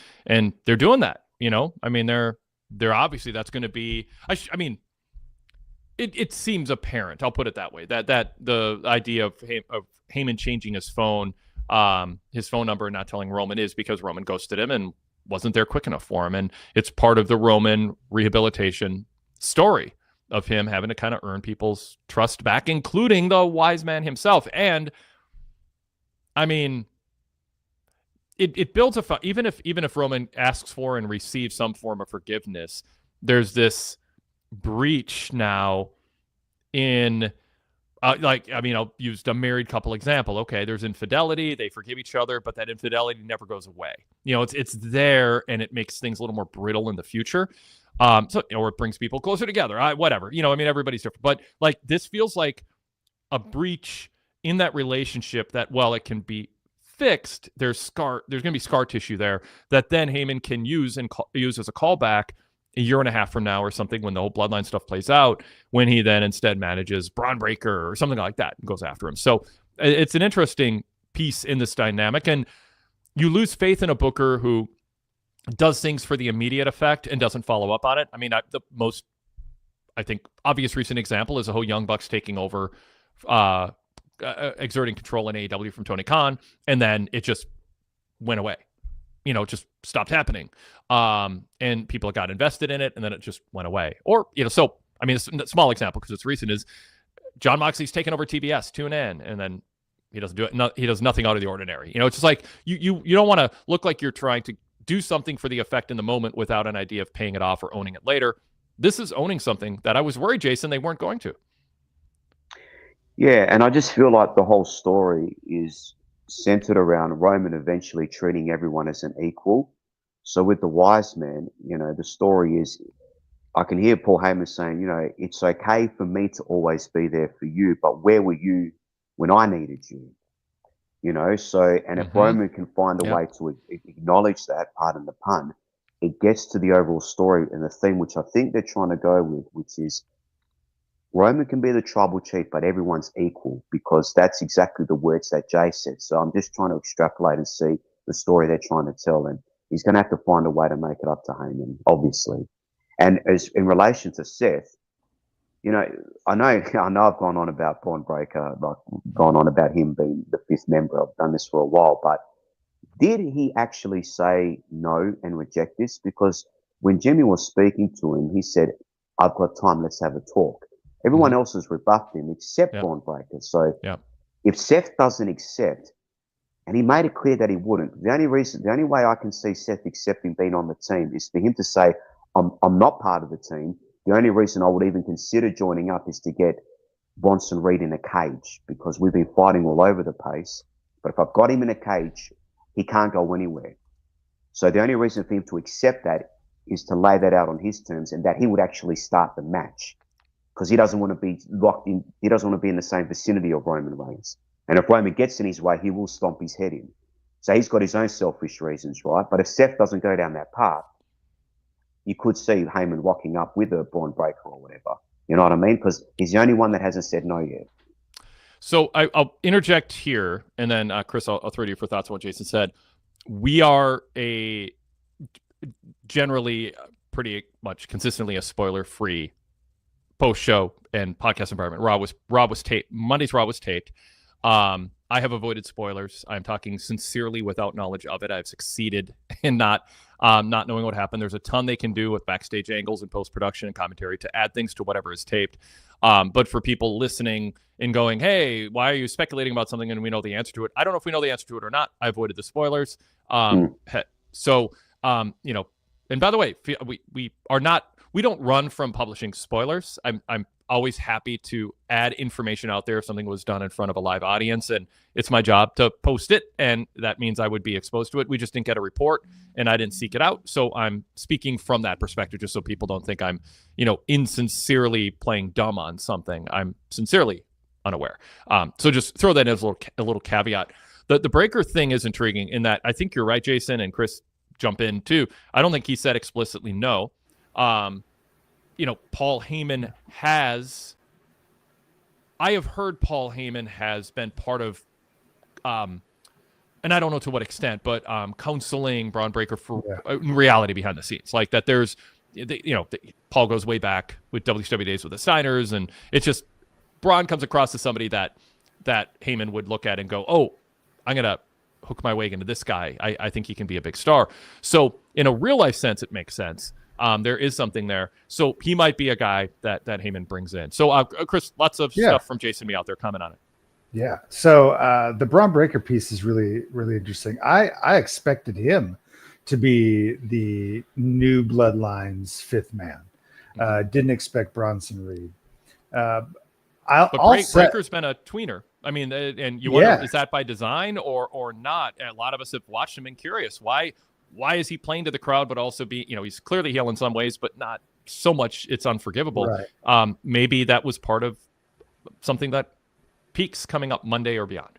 they're doing that. They're obviously, that's going to be. It seems apparent. I'll put it that way. That the idea of Heyman changing his phone number and not telling Roman is because Roman ghosted him and wasn't there quick enough for him. And it's part of the Roman rehabilitation story of him having to kind of earn people's trust back, including the wise man himself. And it builds even if Roman asks for and receives some form of forgiveness, there's this breach now in I'll use a married couple example. Okay, there's infidelity, they forgive each other, but that infidelity never goes away. It's there, and it makes things a little more brittle in the future. Or it brings people closer together. Whatever. Everybody's different. But this feels like a breach in that relationship that, while it can be fixed, there's going to be scar tissue there that then Heyman can use as a callback a year and a half from now or something, when the whole bloodline stuff plays out, when he then instead manages Braun Breaker or something like that and goes after him. So it's an interesting piece in this dynamic. And you lose faith in a booker who does things for the immediate effect and doesn't follow up on it. I mean, the most, I think, obvious recent example is the whole Young Bucks taking over, exerting control in AEW from Tony Khan, and then it just went away. Just stopped happening. And people got invested in it, and then it just went away. Or, so, I mean, it's a small example because it's recent, is John Moxley's taken over TBS, tune in, and then he doesn't do it. He does nothing out of the ordinary. It's just like, you don't want to look like you're trying to do something for the effect in the moment without an idea of paying it off or owning it later. This is owning something that I was worried, Jason, they weren't going to. Yeah, and I just feel like the whole story is centered around Roman eventually treating everyone as an equal. So with the wise man, the story is, I can hear Paul Heyman saying, it's okay for me to always be there for you, but where were you when I needed you? So, and if Roman can find a way to acknowledge that, pardon the pun, it gets to the overall story and the theme, which I think they're trying to go with, which is Roman can be the tribal chief, but everyone's equal, because that's exactly the words that Jay said. So I'm just trying to extrapolate and see the story they're trying to tell, and he's going to have to find a way to make it up to Heyman, obviously. And as in relation to Seth, I know I've gone on about Braun Breaker, like gone on about him being the fifth member. I've done this for a while, but did he actually say no and reject this? Because when Jimmy was speaking to him, he said, "I've got time, let's have a talk." Everyone else has rebuffed him except Braun Breaker. So if Seth doesn't accept, and he made it clear that he wouldn't, the only way I can see Seth accepting being on the team is for him to say, I'm not part of the team. The only reason I would even consider joining up is to get Bronson Reed in a cage, because we've been fighting all over the place. But if I've got him in a cage, he can't go anywhere. So the only reason for him to accept that is to lay that out on his terms, and that he would actually start the match, because he doesn't want to be locked in. He doesn't want to be in the same vicinity of Roman Reigns. And if Roman gets in his way, he will stomp his head in. So he's got his own selfish reasons, right? But if Seth doesn't go down that path, you could see Heyman walking up with a Braun Breaker or whatever. You know what I mean? Because he's the only one that hasn't said no yet. So I'll interject here, and then Chris, I'll throw to you for thoughts on what Jason said. We are generally pretty much consistently a spoiler-free post-show and podcast environment. Raw was taped. Monday's Raw was taped. I have avoided spoilers. I'm talking sincerely without knowledge of it. I've succeeded in not knowing what happened. There's a ton they can do with backstage angles and post-production and commentary to add things to whatever is taped. But for people listening and going, hey, why are you speculating about something and we know the answer to it? I don't know if we know the answer to it or not. I avoided the spoilers. So, and by the way, we don't run from publishing spoilers. I'm always happy to add information out there if something was done in front of a live audience, and it's my job to post it, and that means I would be exposed to it. We just didn't get a report, and I didn't seek it out, so I'm speaking from that perspective, just so people don't think I'm, insincerely playing dumb on something. I'm sincerely unaware. So just throw that in as a little caveat. The Breaker thing is intriguing in that I think you're right, Jason, and Chris, jump in too. I don't think he said explicitly no. Paul Heyman I have heard Paul Heyman has been part of, and I don't know to what extent, but counseling Braun Breaker for reality behind the scenes. Like that there's, Paul goes way back with WCW days with the Steiners, and it's just, Braun comes across as somebody that Heyman would look at and go, oh, I'm going to hook my way into this guy. I think he can be a big star. So in a real life sense, it makes sense. There is something there. So he might be a guy that Heyman brings in. So Chris, lots of stuff from Jason me out there. Comment on it. Yeah. So the Braun Breaker piece is really, really interesting. I expected him to be the new Bloodline's fifth man. Didn't expect Bronson Reed. Breaker's been a tweener. I mean, and you wonder, is that by design or not? A lot of us have watched him and curious why is he playing to the crowd, but also he's clearly heel in some ways, but not so much it's unforgivable. Right. Maybe that was part of something that peaks coming up Monday or beyond.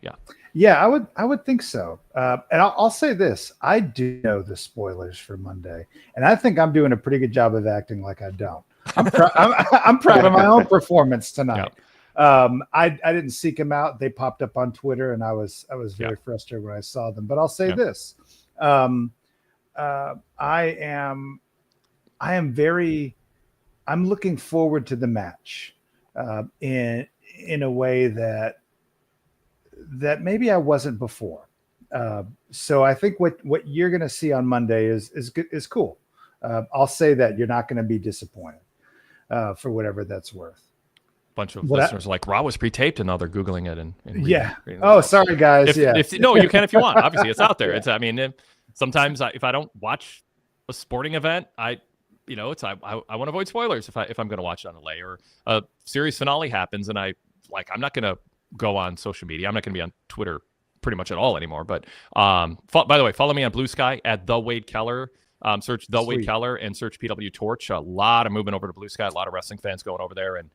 Yeah, I would think so. And I'll say this: I do know the spoilers for Monday, and I think I'm doing a pretty good job of acting like I don't. I'm proud of my own performance tonight. I didn't seek them out. They popped up on Twitter, and I was very frustrated when I saw them. But I'll say this: I'm looking forward to the match in a way that maybe I wasn't before. So I think what you're going to see on Monday is cool. I'll say that you're not going to be disappointed for whatever that's worth. Bunch of listeners are like, Raw was pre-taped, and now they're Googling it and reading oh, sorry guys. No, you can if you want. Obviously, it's out there. It's sometimes if I don't watch a sporting event, I want to avoid spoilers if I'm going to watch it on a lay, or a series finale happens, and I'm not going to go on social media. I'm not going to be on Twitter pretty much at all anymore. But by the way, follow me on Blue Sky at the Wade Keller. Search the Wade Keller and search PWTorch. A lot of movement over to Blue Sky. A lot of wrestling fans going over there, and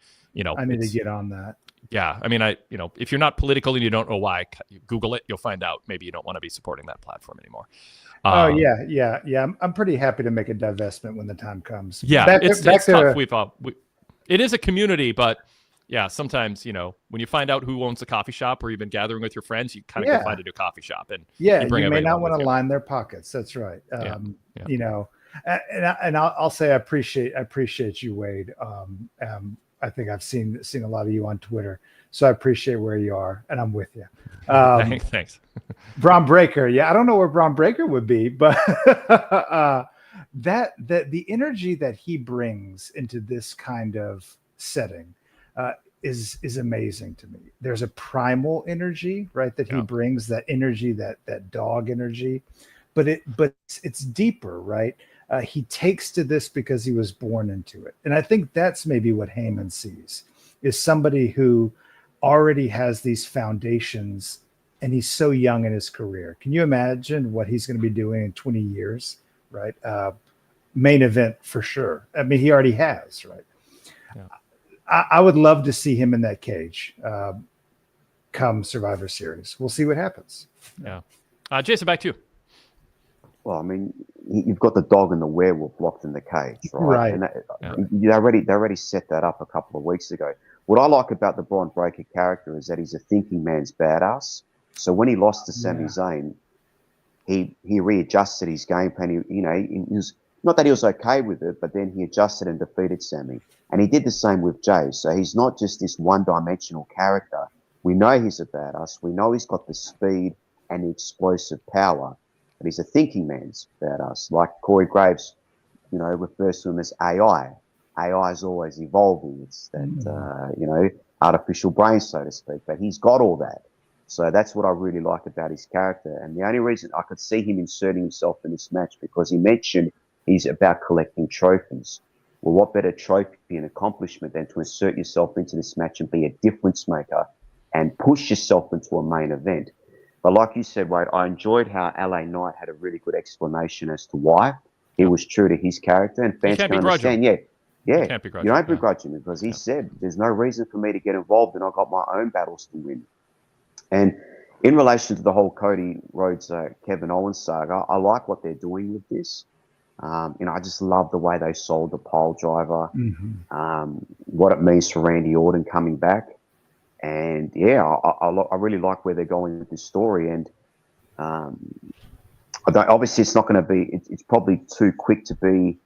I need to get on that. Yeah, I mean, if you're not political and you don't know why, you Google it. You'll find out. Maybe you don't want to be supporting that platform anymore. Yeah. I'm pretty happy to make a divestment when the time comes. Yeah, it's tough. It is a community, but yeah, sometimes when you find out who owns a coffee shop, or you've been gathering with your friends, you kind of go find a new coffee shop, and you may not want to line their pockets. That's right. And I'll say I appreciate you, Wade. I think I've seen a lot of you on Twitter, so I appreciate where you are, and I'm with you. Thanks. Braun Breaker, I don't know where Braun Breaker would be, but that the energy that he brings into this kind of setting is amazing to me. There's a primal energy, right, that he brings, that energy, that dog energy, but it's deeper, right? He takes to this because he was born into it. And I think that's maybe what Heyman sees, is somebody who already has these foundations, and he's so young in his career. Can you imagine what he's going to be doing in 20 years, right? Main event for sure. I mean, he already has, right? Yeah. I would love to see him in that cage come Survivor Series. We'll see what happens. Yeah. Jason, back to you. Well, I mean, you've got the dog and the werewolf locked in the cage, right? And they already set that up a couple of weeks ago. What I like about the Braun Breaker character is that he's a thinking man's badass. So when he lost to Sami Zayn, he readjusted his game plan. He was not that he was okay with it, but then he adjusted and defeated Sami. And he did the same with Jay. So he's not just this one-dimensional character. We know he's a badass. We know he's got the speed and the explosive power. But he's a thinking man's badass. Like Corey Graves, refers to him as AI. AI is always evolving. It's that, artificial brain, so to speak. But he's got all that. So that's what I really like about his character. And the only reason I could see him inserting himself in this match, because he mentioned he's about collecting trophies. Well, what better trophy and accomplishment than to insert yourself into this match and be a difference maker and push yourself into a main event? But like you said, Wade, I enjoyed how LA Knight had a really good explanation as to why he was true to his character, and fans can understand. You don't begrudge him, because he said, there's no reason for me to get involved, and I've got my own battles to win. And in relation to the whole Cody Rhodes, Kevin Owens saga, I like what they're doing with this. I just love the way they sold the pile driver, what it means for Randy Orton coming back. And I really like where they're going with this story. And obviously, it's not going to be. It's probably too quick to be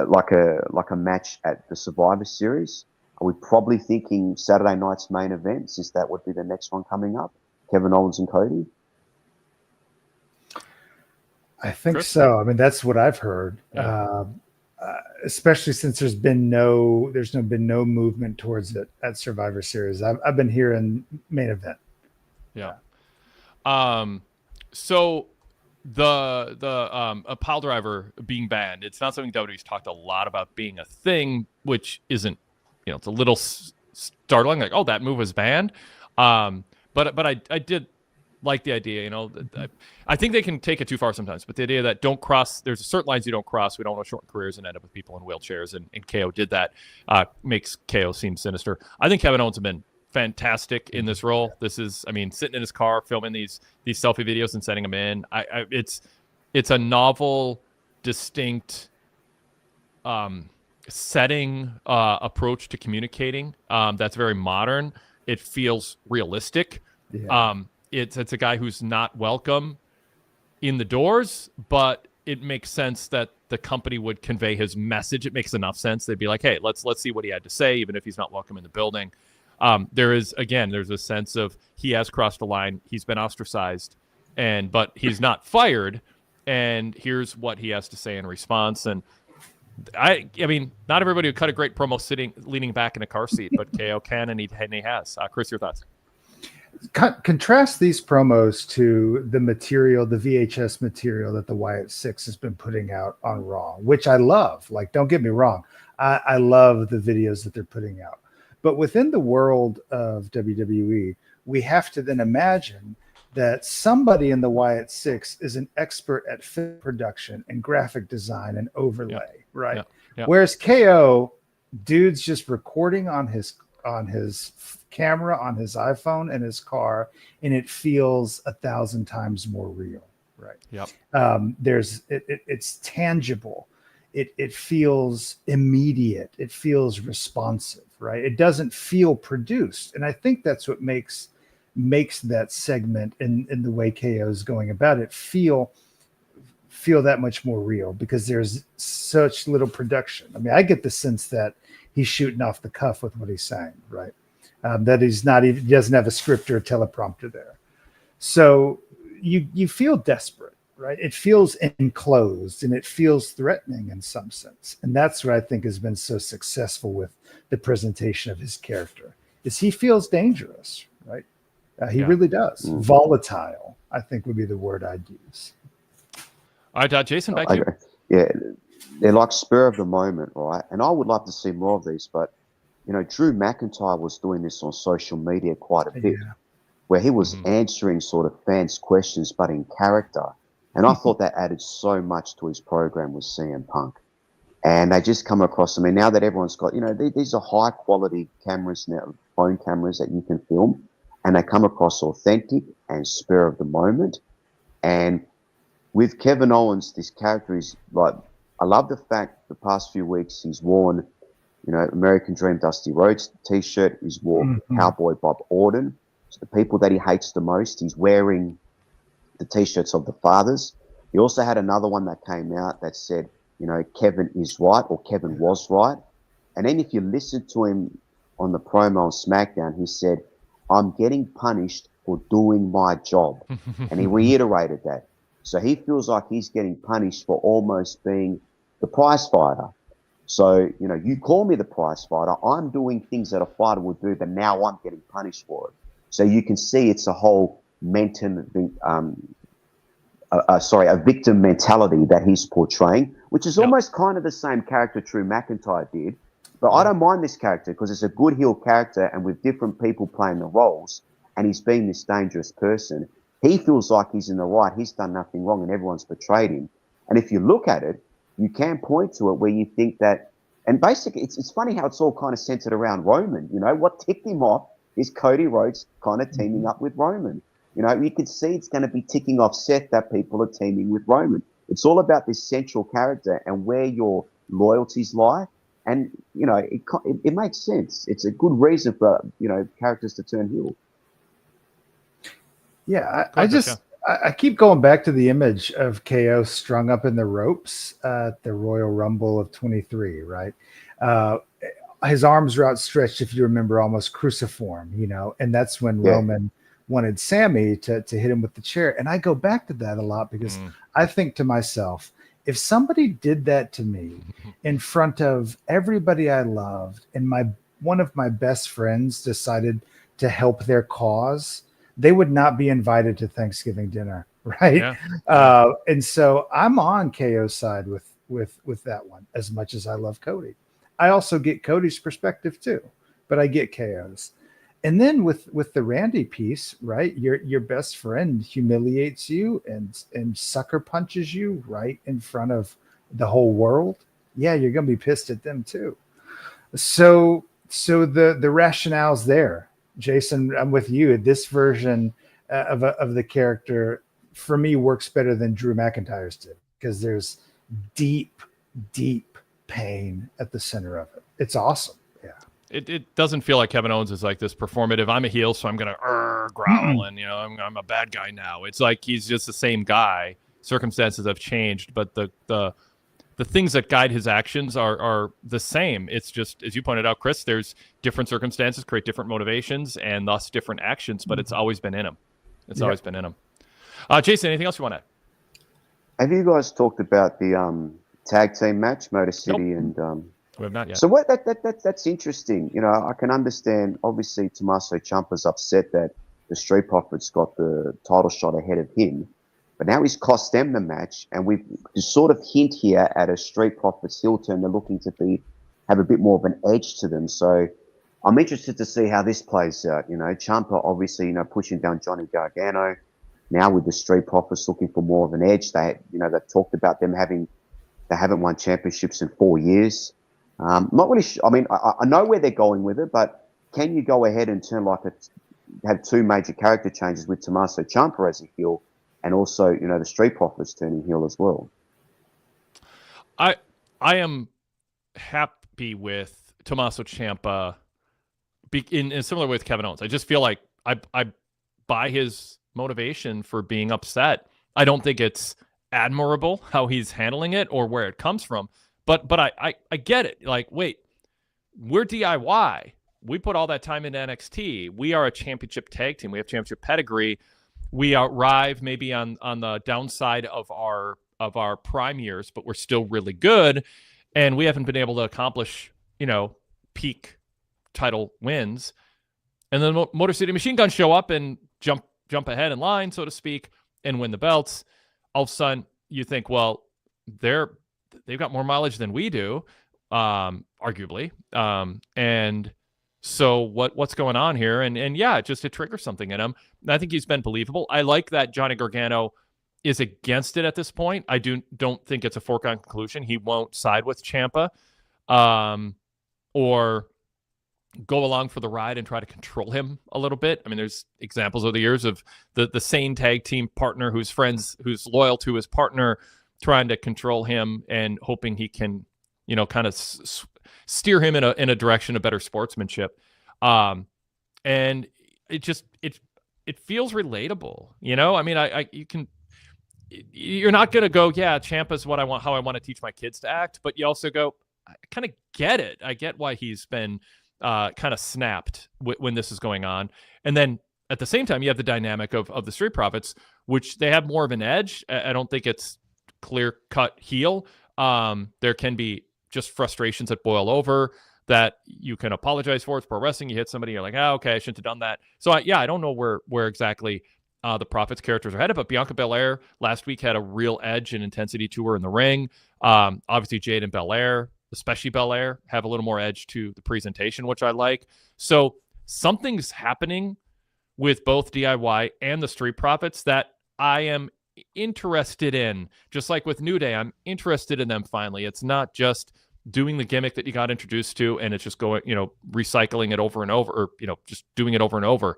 like a match at the Survivor Series. Are we probably thinking Saturday night's main event, since that would be the next one coming up? Kevin Owens and Cody. I think so. I mean, that's what I've heard. Yeah. Especially since there's been no movement towards it at Survivor Series. I've been hearing main event. Yeah. So a pile driver being banned, it's not something WWE's talked a lot about being a thing, which isn't, it's a little startling. Like, oh, that move was banned. But I did like the idea, I think they can take it too far sometimes, but the idea that don't cross, there's certain lines you don't cross. We don't want to shorten careers and end up with people in wheelchairs, and KO did that, makes KO seem sinister. I think Kevin Owens has been fantastic in this role. This is, sitting in his car, filming these selfie videos and sending them in. It's a novel, distinct setting approach to communicating that's very modern. It feels realistic. Yeah. It's a guy who's not welcome in the doors, but it makes sense that the company would convey his message. It makes enough sense. They'd be like, hey, let's see what he had to say, even if he's not welcome in the building. There's a sense of he has crossed the line. He's been ostracized, but he's not fired. And here's what he has to say in response. And I mean, not everybody would cut a great promo leaning back in a car seat, but KO can, and he has. Chris, your thoughts? Contrast these promos to the material, the VHS material that the Wyatt Six has been putting out on Raw, which I love. Like, don't get me wrong. I love the videos that they're putting out. But within the world of WWE, we have to then imagine that somebody in the Wyatt Six is an expert at film production and graphic design and overlay, right? Whereas KO, dude's just recording on his camera, on his iPhone and his car, and it feels 1,000 times more real, right? It's tangible. It feels immediate. It feels responsive, right? It doesn't feel produced. And I think that's what makes that segment in the way KO is going about it feel that much more real, because there's such little production. I mean, I get the sense that he's shooting off the cuff with what he's saying, right? That he doesn't have a script or a teleprompter there. So you feel desperate, right? It feels enclosed and it feels threatening in some sense. And that's what I think has been so successful with the presentation of his character, is he feels dangerous, right? He really does. Mm-hmm. Volatile, I think, would be the word I'd use. All right, Jason, back to you. Yeah, they're like spur of the moment, right? And I would love to see more of these, but Drew McIntyre was doing this on social media quite a bit, where he was answering sort of fans' questions, but in character. And I thought that added so much to his program with CM Punk. And they just come across, I mean, now that everyone's got, these are high quality cameras now, phone cameras that you can film, and they come across authentic and spur of the moment. And with Kevin Owens, this character is like, I love the fact the past few weeks he's worn, American Dream Dusty Rhodes t-shirt. He's worn Cowboy Bob Orton. So the people that he hates the most, he's wearing the t-shirts of the fathers. He also had another one that came out that said, Kevin is right, or Kevin was right. And then if you listen to him on the promo on SmackDown, he said, I'm getting punished for doing my job. And he reiterated that. So he feels like he's getting punished for almost being the prize fighter. So, you call me the prize fighter. I'm doing things that a fighter would do, but now I'm getting punished for it. So you can see it's a whole a victim mentality that he's portraying, which is almost kind of the same character Drew McIntyre did. But I don't mind this character because it's a good heel character, and with different people playing the roles, and he's being this dangerous person. He feels like he's in the right. He's done nothing wrong, and everyone's betrayed him. And if you look at it, you can point to it where you think that, and basically it's funny how it's all kind of centered around Roman. What ticked him off is Cody Rhodes kind of teaming up with Roman. You can see it's going to be ticking off Seth that people are teaming with Roman. It's all about this central character and where your loyalties lie. And, it makes sense. It's a good reason for, characters to turn heel. Yeah, I keep going back to the image of KO strung up in the ropes at the Royal Rumble of 23, right? His arms were outstretched, if you remember, almost cruciform, and that's when Roman wanted Sammy to hit him with the chair. And I go back to that a lot because I think to myself, if somebody did that to me in front of everybody I loved, and one of my best friends decided to help their cause, they would not be invited to Thanksgiving dinner, right? Yeah. And so I'm on KO's side with that one, as much as I love Cody. I also get Cody's perspective too, but I get KO's. And then with the Randy piece, right? Your best friend humiliates you and sucker punches you right in front of the whole world. Yeah, you're gonna be pissed at them too. So the rationale's there. Jason, I'm with you. This version of the character, for me, works better than Drew McIntyre's did, because there's deep pain at the center of it. It's awesome. Yeah. It doesn't feel like Kevin Owens is like this performative, I'm a heel, so I'm going to growl and, I'm a bad guy now. It's like he's just the same guy. Circumstances have changed, but the things that guide his actions are the same. It's just, as you pointed out, Chris, there's different circumstances create different motivations and thus different actions, but it's always been in him. It's always been in him. Jason, anything else you want to add? Have you guys talked about the tag team match, Motor City and we have not yet. So that's interesting. I can understand. Obviously, Tommaso Ciampa's upset that the Street Profits got the title shot ahead of him, but now he's cost them the match, and we sort of hint here at a Street Profits heel turn. They're looking to have a bit more of an edge to them. So I'm interested to see how this plays out. Ciampa obviously pushing down Johnny Gargano. Now with the Street Profits looking for more of an edge, they talked about they haven't won championships in 4 years. Not really. I mean, I know where they're going with it, but can you go ahead and have two major character changes with Tommaso Ciampa as a heel, and also the Street Profits turning heel as well? I am happy with Tommaso Ciampa in a similar way with Kevin Owens. I just feel like I buy his motivation for being upset. I don't think it's admirable how he's handling it or where it comes from. But I get it. Like, wait, we're DIY. We put all that time into NXT. We are a championship tag team. We have championship pedigree. We arrive maybe on the downside of our prime years, but we're still really good. And we haven't been able to accomplish, peak title wins. And then Motor City Machine Guns show up and jump ahead in line, so to speak, and win the belts. All of a sudden, you think, well, they've got more mileage than we do, arguably. And so what's going on here? And yeah, it triggers something in him. And I think he's been believable. I like that Johnny Gargano is against it at this point. I don't think it's a foregone conclusion. He won't side with Ciampa, or go along for the ride and try to control him a little bit. I mean, there's examples over the years of the same tag team partner who's loyal to his partner, trying to control him and hoping he can, kind of steer him in a direction of better sportsmanship. And it feels relatable, I mean, you're not going to go, yeah, Ciampa's how I want to teach my kids to act, but you also go, I kind of get it. I get why he's been kind of snapped when this is going on. And then at the same time, you have the dynamic of the Street Profits, which they have more of an edge. I don't think it's clear-cut heel. There can be just frustrations that boil over that you can apologize for. It's pro wrestling. You hit somebody, you're like, okay, I shouldn't have done that. So I don't know where exactly the Profits characters are headed, but Bianca Belair last week had a real edge and intensity to her in the ring. Obviously, Jade and Belair, especially Belair, have a little more edge to the presentation, which I like. So something's happening with both DIY and the Street Profits that I am interested in. Just like with New Day, I'm interested in them finally. It's not just doing the gimmick that you got introduced to and it's just going, recycling it over and over, or, just doing it over and over.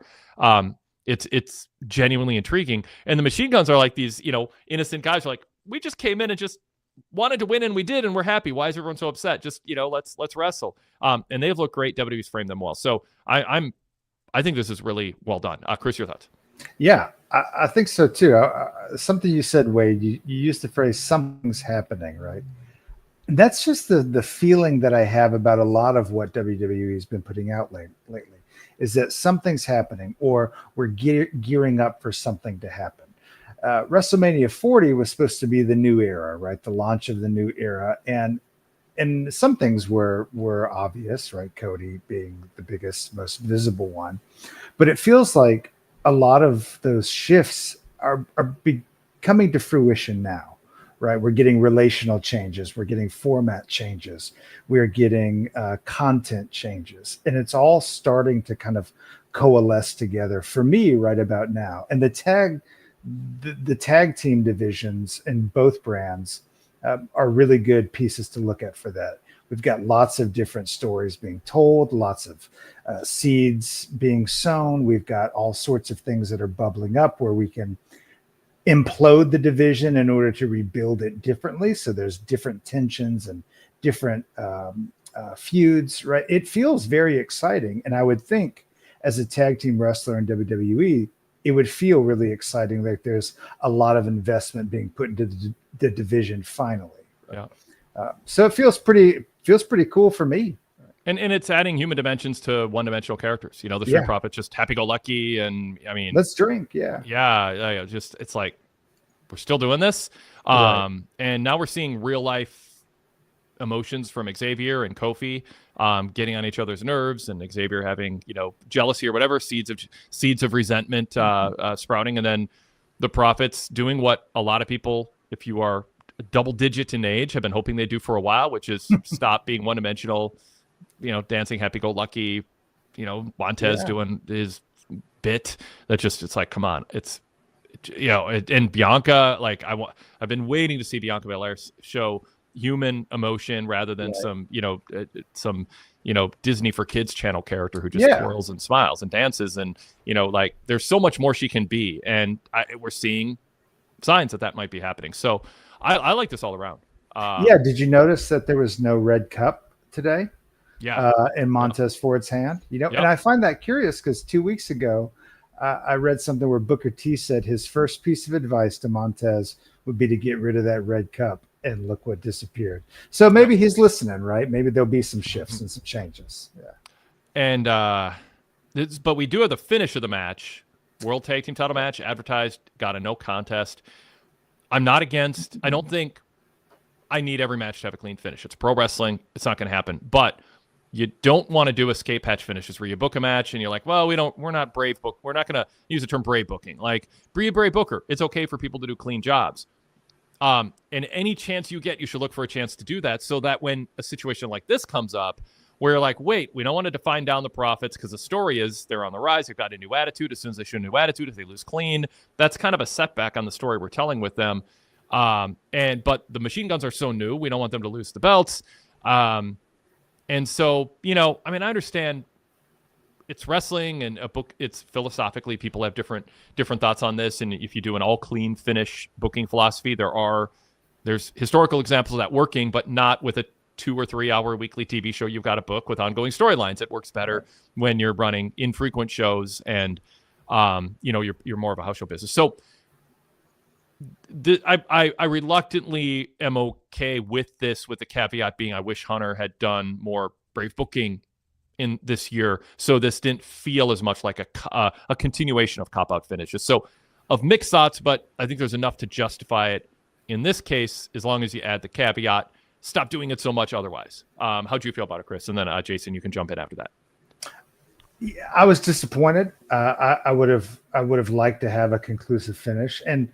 It's genuinely intriguing. And the Machine Guns are like these, innocent guys who are like, we just came in and just wanted to win and we did, and we're happy. Why is everyone so upset? Just, let's wrestle. And they've looked great. WWE's framed them well. So I think this is really well done. Chris, your thoughts? Yeah, I think so too. Something you said, Wade, you used the phrase something's happening, right? And that's just the feeling that I have about a lot of what WWE has been putting out lately, is that something's happening, or we're gearing up for something to happen. WrestleMania 40 was supposed to be the new era, right? The launch of the new era. And some things were obvious, right? Cody being the biggest, most visible one. But it feels like a lot of those shifts are coming to fruition now, right? We're getting relational changes. We're getting format changes. We're getting content changes. And it's all starting to kind of coalesce together for me right about now. And the tag team divisions in both brands are really good pieces to look at for that. We've got lots of different stories being told, lots of seeds being sown. We've got all sorts of things that are bubbling up where we can implode the division in order to rebuild it differently. So there's different tensions and different feuds, right? It feels very exciting. And I would think as a tag team wrestler in WWE, it would feel really exciting. Like there's a lot of investment being put into the division finally. Right? Yeah. So it feels pretty cool for me. And it's adding human dimensions to one-dimensional characters. You know, the Street Profits just happy-go-lucky, and I mean, let's drink. Yeah. Just it's like we're still doing this. Right. And now we're seeing real-life emotions from Xavier and Kofi getting on each other's nerves, and Xavier having, you know, jealousy or whatever, seeds of resentment sprouting, and then the Profits doing what a lot of people, if you are double digit in age, have been hoping they do for a while, which is stop being one-dimensional, you know, dancing happy-go-lucky, you know, Montez doing his bit that just, it's like, come on, it's, you know, and Bianca, like I've been waiting to see Bianca Belair show human emotion rather than some Disney for Kids channel character who just twirls and smiles and dances, and, you know, like there's so much more she can be, and we're seeing signs that might be happening. So I like this all around. Did you notice that there was no red cup today? In Montez Ford's hand, you know, and I find that curious because 2 weeks ago, I read something where Booker T said his first piece of advice to Montez would be to get rid of that red cup, and look what disappeared. So maybe he's listening, right? Maybe there'll be some shifts and some changes. Yeah. And but we do have the finish of the match, World Tag Team Title match, advertised, got a no contest. I'm not against. I don't think I need every match to have a clean finish. It's pro wrestling. It's not going to happen. But you don't want to do escape hatch finishes where you book a match and you're like, well, we're not brave book. We're not going to use the term brave booking. Like, be a brave booker. It's okay for people to do clean jobs. And any chance you get, you should look for a chance to do that, so that when a situation like this comes up, where you're like, wait, we don't want to define down the Profits because the story is they're on the rise. They've got a new attitude. As soon as they show a new attitude, if they lose clean, that's kind of a setback on the story we're telling with them. But the machine guns are so new, we don't want them to lose the belts. And so, you know, I mean, I understand it's wrestling and a book. It's philosophically, people have different thoughts on this. And if you do an all clean finish booking philosophy, there's historical examples of that working, but not with a 2 or 3 hour weekly TV show. You've got a book with ongoing storylines. It works better when you're running infrequent shows and, you know, you're more of a house show business. So I reluctantly am okay with this, with the caveat being I wish Hunter had done more brave booking in this year, so this didn't feel as much like a continuation of cop-out finishes. So of mixed thoughts, but I think there's enough to justify it in this case, as long as you add the caveat, stop doing it so much otherwise. How do you feel about it, Chris? And then Jason, you can jump in after that. Yeah, I was disappointed. I would have liked to have a conclusive finish, and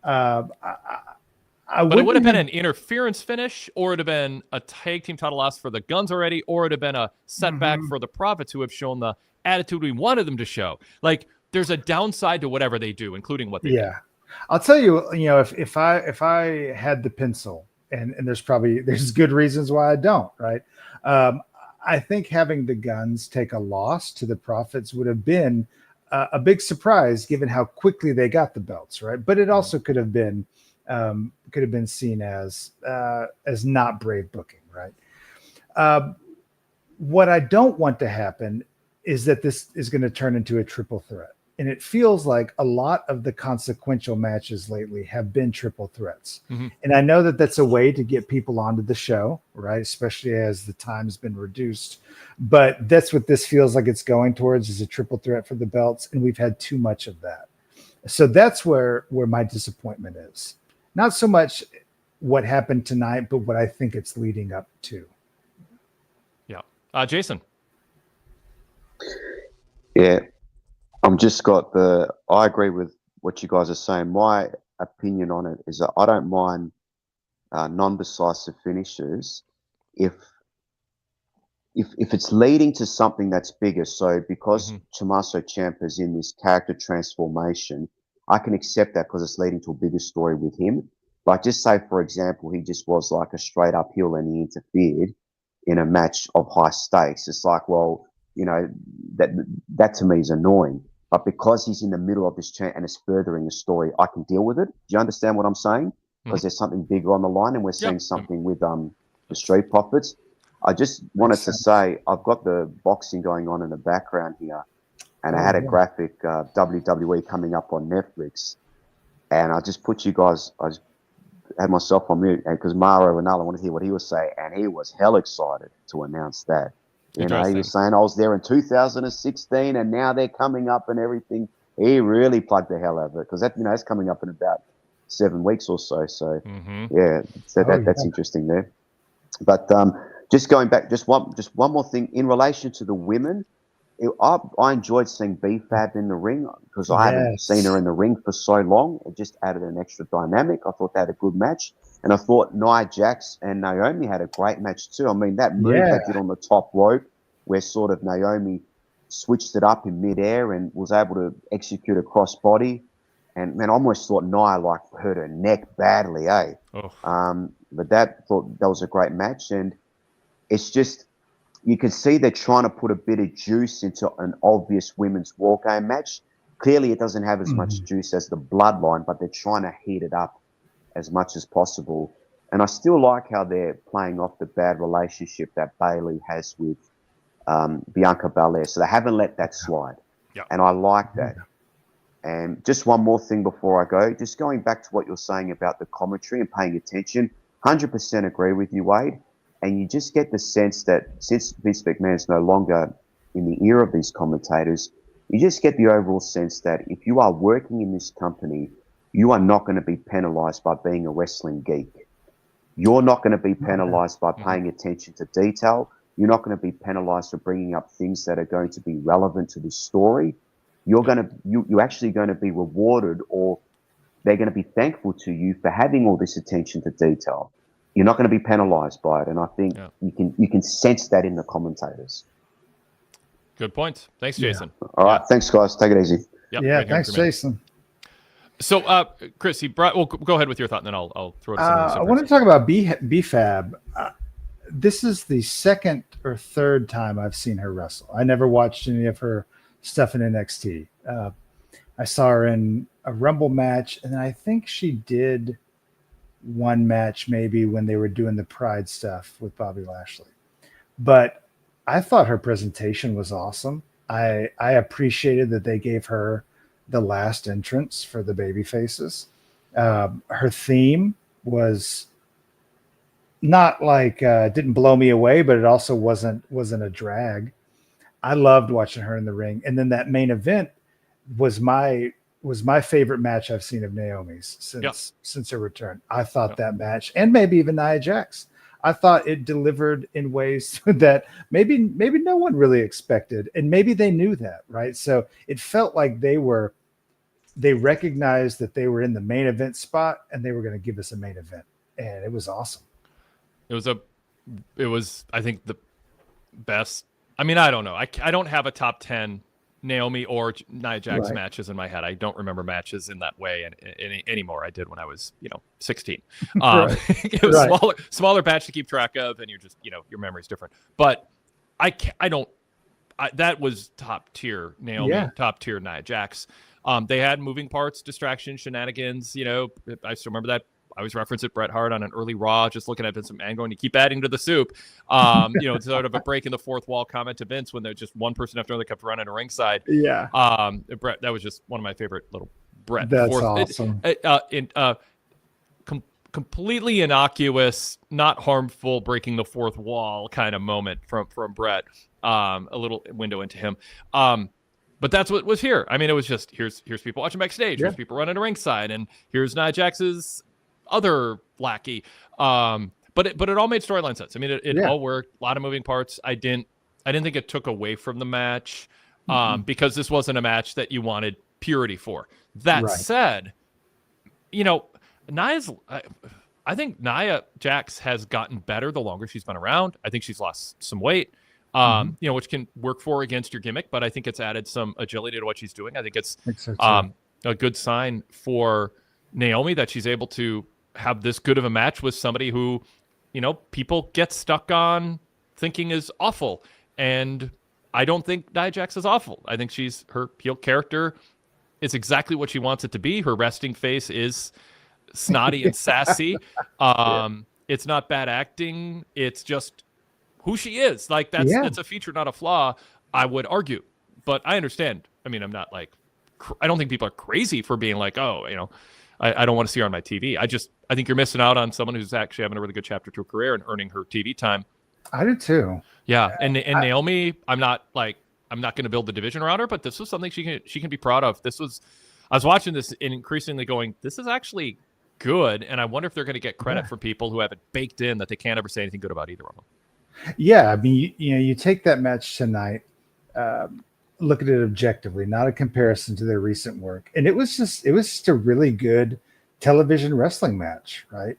but it would have been an interference finish, or it would have been a tag team title loss for the Guns already, or it would have been a setback for the Profits, who have shown the attitude we wanted them to show. Like, there's a downside to whatever they do, including what they do. I'll tell you, you know, if I had the pencil, and there's good reasons why I don't, right? I think having the Guns take a loss to the Profits would have been a big surprise, given how quickly they got the belts, right? But it also could have been seen as not brave booking, right? What I don't want to happen is that this is going to turn into a triple threat. And it feels like a lot of the consequential matches lately have been triple threats. Mm-hmm. And I know that that's a way to get people onto the show, right? Especially as the time's been reduced. But that's what this feels like it's going towards, is a triple threat for the belts. And we've had too much of that. So that's where my disappointment is. Not so much what happened tonight, but what I think it's leading up to. Yeah. Jason. Yeah. I agree with what you guys are saying. My opinion on it is that I don't mind non-decisive finishes if it's leading to something that's bigger. So because Tommaso Ciampa's in this character transformation, I can accept that because it's leading to a bigger story with him. Like, just say, for example, he just was like a straight up heel and he interfered in a match of high stakes. It's like, well, you know, that to me is annoying. But because he's in the middle of this chant and it's furthering the story, I can deal with it. Do you understand what I'm saying? Because there's something bigger on the line, and we're seeing something with the Street Profits. I just wanted to say I've got the boxing going on in the background here, and I had a graphic WWE coming up on Netflix, and I just put you guys. I just had myself on mute because Mauro Ranallo, I wanted to hear what he was saying, and he was hell excited to announce that. You know, he was saying I was there in 2016, and now they're coming up and everything. He really plugged the hell out of it because that's coming up in about 7 weeks or so. So that's interesting there. But just going back, just one more thing in relation to the women. I enjoyed seeing B-Fab in the ring because I haven't seen her in the ring for so long. It just added an extra dynamic. I thought they had a good match. And I thought Nia Jax and Naomi had a great match too. I mean, that move they did on the top rope where sort of Naomi switched it up in midair and was able to execute a crossbody. And, man, I almost thought Nia, hurt her neck badly, eh? Oh. But that was a great match. And it's just, you can see they're trying to put a bit of juice into an obvious women's war game match. Clearly, it doesn't have as much juice as the Bloodline, but they're trying to heat it up as much as possible. And I still like how they're playing off the bad relationship that Bayley has with Bianca Belair. So they haven't let that slide. Yep. And I like that. And just one more thing before I go, just going back to what you're saying about the commentary and paying attention, 100% agree with you, Wade. And you just get the sense that since Vince McMahon's no longer in the ear of these commentators, you just get the overall sense that if you are working in this company, you are not going to be penalized by being a wrestling geek. You're not going to be penalized by paying attention to detail. You're not going to be penalized for bringing up things that are going to be relevant to the story. You're actually going to be rewarded, or they're going to be thankful to you for having all this attention to detail. You're not going to be penalized by it, and I think you can sense that in the commentators. Good point. Thanks, Jason. All right, thanks, guys. Take it easy. Yep, thanks, Jason. So, Chris, go ahead with your thought, and then I'll throw it. I want to talk about B-Fab. This is the second or third time I've seen her wrestle. I never watched any of her stuff in NXT. I saw her in a Rumble match, and then I think she did one match maybe when they were doing the Pride stuff with Bobby Lashley. But I thought her presentation was awesome. I appreciated that they gave her the last entrance for the baby faces. Her theme was not didn't blow me away, but it also wasn't a drag. I loved watching her in the ring. And then that main event was my favorite match I've seen of Naomi's since her return. I thought that match, and maybe even Nia Jax, I thought it delivered in ways that maybe no one really expected, and maybe they knew that, right? So it felt like they recognized that they were in the main event spot, and they were going to give us a main event, and it was awesome. It was I think the best. I mean, I don't know. I don't have a top 10 Naomi or Nia Jax matches in my head. I don't remember matches in that way anymore. I did when I was, 16. It was smaller batch to keep track of, and you're just, your memory's different. But that was top tier Naomi, top tier Nia Jax. They had moving parts, distractions, shenanigans. I still remember that. I always reference it, Bret Hart on an early Raw, just looking at Vince McMahon going to keep adding to the soup. Sort of a break in the fourth wall comment to Vince when there's just one person after another kept running to ringside. Yeah. Bret, that was just one of my favorite little Bret. That's awesome. Completely innocuous, not harmful, breaking the fourth wall kind of moment from Bret. A little window into him. But that's what was here. I mean, it was just here's people watching backstage, here's people running to ringside, and here's Nia Jax's other lackey. But it all made storyline sense. I mean, it all worked. A lot of moving parts. I didn't think it took away from the match because this wasn't a match that you wanted purity for. That said, Nia's. I think Nia Jax has gotten better the longer she's been around. I think she's lost some weight. Which can work for or against your gimmick, but I think it's added some agility to what she's doing. I think it's a good sign for Naomi that she's able to have this good of a match with somebody who, people get stuck on thinking is awful. And I don't think Nia Jax is awful. I think her heel character is exactly what she wants it to be. Her resting face is snotty and sassy. It's not bad acting. It's just who she is. Like that's a feature, not a flaw, I would argue. But I understand. I mean, I'm not like, I don't think people are crazy for being like, oh, I don't want to see her on my TV. I think you're missing out on someone who's actually having a really good chapter to her career and earning her TV time. I do too. Yeah. And Naomi, I'm not going to build the division around her, but this was something she can be proud of. I was watching this and increasingly going, this is actually good. And I wonder if they're going to get credit from people who have it baked in that they can't ever say anything good about either of them. Yeah. I mean, you take that match tonight, look at it objectively, not a comparison to their recent work. And it was just a really good television wrestling match. Right.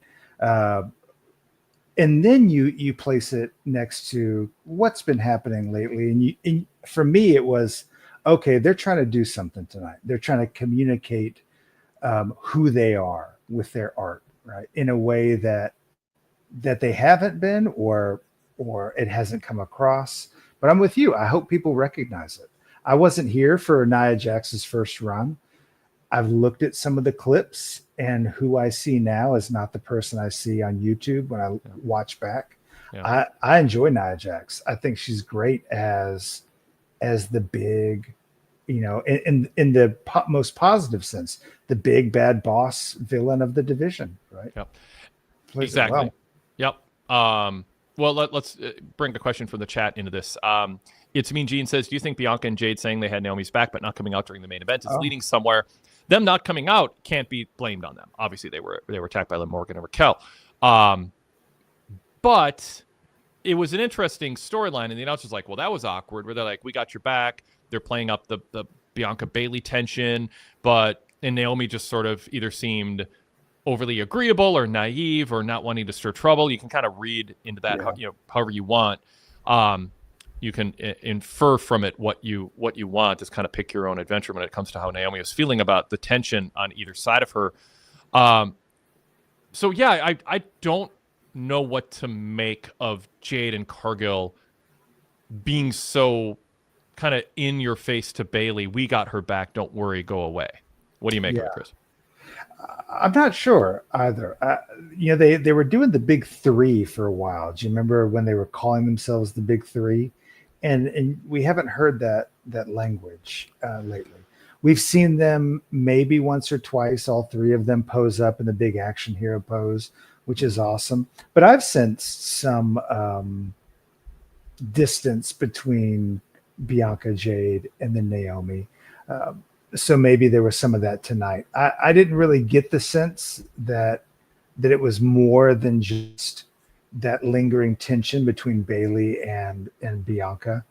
And then you place it next to what's been happening lately. And for me, it was, okay, they're trying to do something tonight. They're trying to communicate who they are with their art, right? In a way that they haven't been, or it hasn't come across. But I'm with you. I hope people recognize it. I wasn't here for Nia Jax's first run. I've looked at some of the clips, and who I see now is not the person I see on YouTube when I watch back. Yeah. I enjoy Nia Jax. I think she's great as the big, in the most positive sense, the big bad boss villain of the division, right? Yep. Exactly. Yep. Well, let's bring a question from the chat into this. It's Mean Gene says, do you think Bianca and Jade saying they had Naomi's back but not coming out during the main event is leading somewhere? Them not coming out can't be blamed on them. Obviously, they were attacked by Liv Morgan and Raquel. But it was an interesting storyline, and the announcer's like, well, that was awkward, where they're like, we got your back. They're playing up the Bianca-Bayley tension, and Naomi just sort of either seemed overly agreeable or naive or not wanting to stir trouble. You can kind of read into that however you want. You can infer from it what you want. Just kind of pick your own adventure when it comes to how Naomi was feeling about the tension on either side of her. So yeah, I don't know what to make of Jade and Cargill being so kind of in your face to Bayley. We got her back. Don't worry. Go away. What do you make of it, Chris? I'm not sure either. They were doing the big three for a while. Do you remember when they were calling themselves the big three? And we haven't heard that language lately. We've seen them maybe once or twice, all three of them pose up in the big action hero pose, which is awesome. But I've sensed some distance between Bianca, Jade, and then Naomi. So maybe there was some of that tonight. I didn't really get the sense that it was more than just that lingering tension between Bayley and Bianca,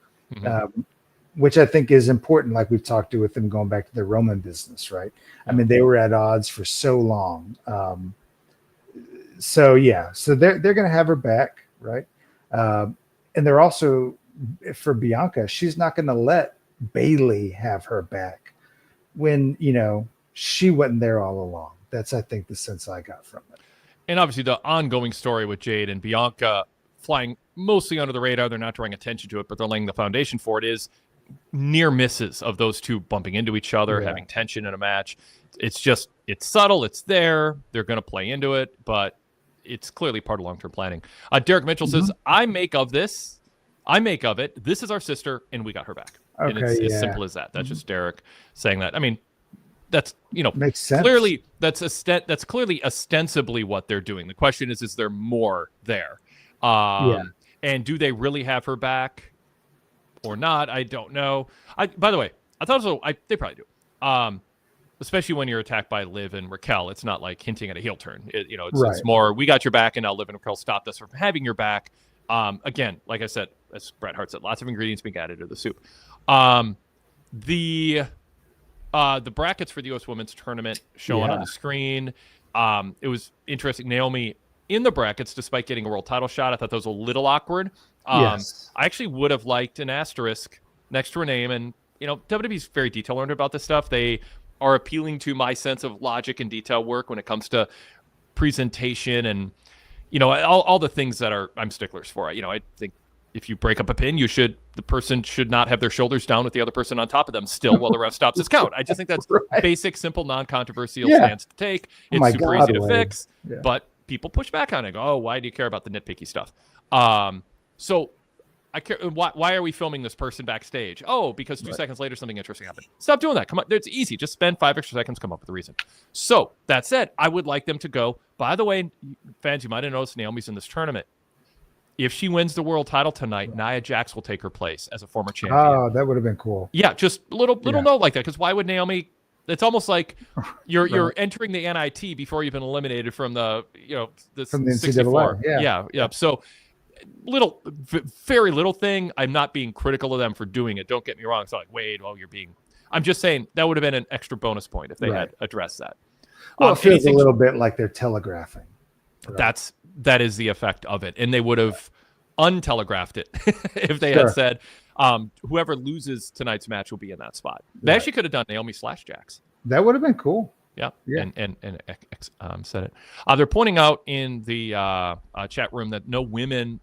which I think is important, like we've talked to with them going back to the Roman business, right? I mean, they were at odds for so long. So they're going to have her back, right? And they're also, for Bianca, she's not going to let Bayley have her back when, she wasn't there all along. That's, I think, the sense I got from it. And obviously the ongoing story with Jade and Bianca flying mostly under the radar, they're not drawing attention to it, but they're laying the foundation for it, is near misses of those two bumping into each other, having tension in a match. It's subtle. It's there. They're going to play into it, but it's clearly part of long-term planning. Derek Mitchell says, I make of it, this is our sister and we got her back. Okay, and it's as simple as that. That's just Derek saying that. I mean, that's, makes sense. Clearly that's clearly ostensibly what they're doing. The question is there more there? And do they really have her back or not? I don't know. By the way, I thought so. They probably do. Especially when you're attacked by Liv and Raquel, it's not like hinting at a heel turn. It's more, we got your back, and now Liv and Raquel stopped us from having your back. Again, like I said, as Bret Hart said, lots of ingredients being added to the soup. The brackets for the U.S. Women's Tournament showing on the screen. It was interesting. Naomi in the brackets, despite getting a world title shot, I thought that was a little awkward. I actually would have liked an asterisk next to her name. And, WWE's very detail-oriented about this stuff. They are appealing to my sense of logic and detail work when it comes to presentation and, all the things that I'm sticklers for. I think if you break up a pin, the person should not have their shoulders down with the other person on top of them still while the ref stops his count. I just think that's basic, simple, non-controversial stance to take. It's super easy to fix, but people push back on it. Go, oh, why do you care about the nitpicky stuff? So I care. Why are we filming this person backstage? Oh, because 2 seconds later something interesting happened. Stop doing that. Come on, it's easy. Just spend 5 extra seconds, come up with a reason. So that said, I would like them to go. By the way, fans, you might have noticed Naomi's in this tournament. If she wins the world title tonight, Nia Jax will take her place as a former champion. Oh, that would have been cool. Yeah, just little note like that. Because why would Naomi? It's almost like you're entering the NIT before you've been eliminated from the from the 64. NCAA. Yeah. So very little thing. I'm not being critical of them for doing it. Don't get me wrong. It's not like Wade. Oh, you're being. I'm just saying that would have been an extra bonus point if they had addressed that. Well, it feels a little bit like they're telegraphing. Right? That is the effect of it, and they would have untelegraphed it if they had said, whoever loses tonight's match will be in that spot. They actually could have done Naomi / Jax. That would have been cool. Yeah. And said it. They're pointing out in the chat room that no women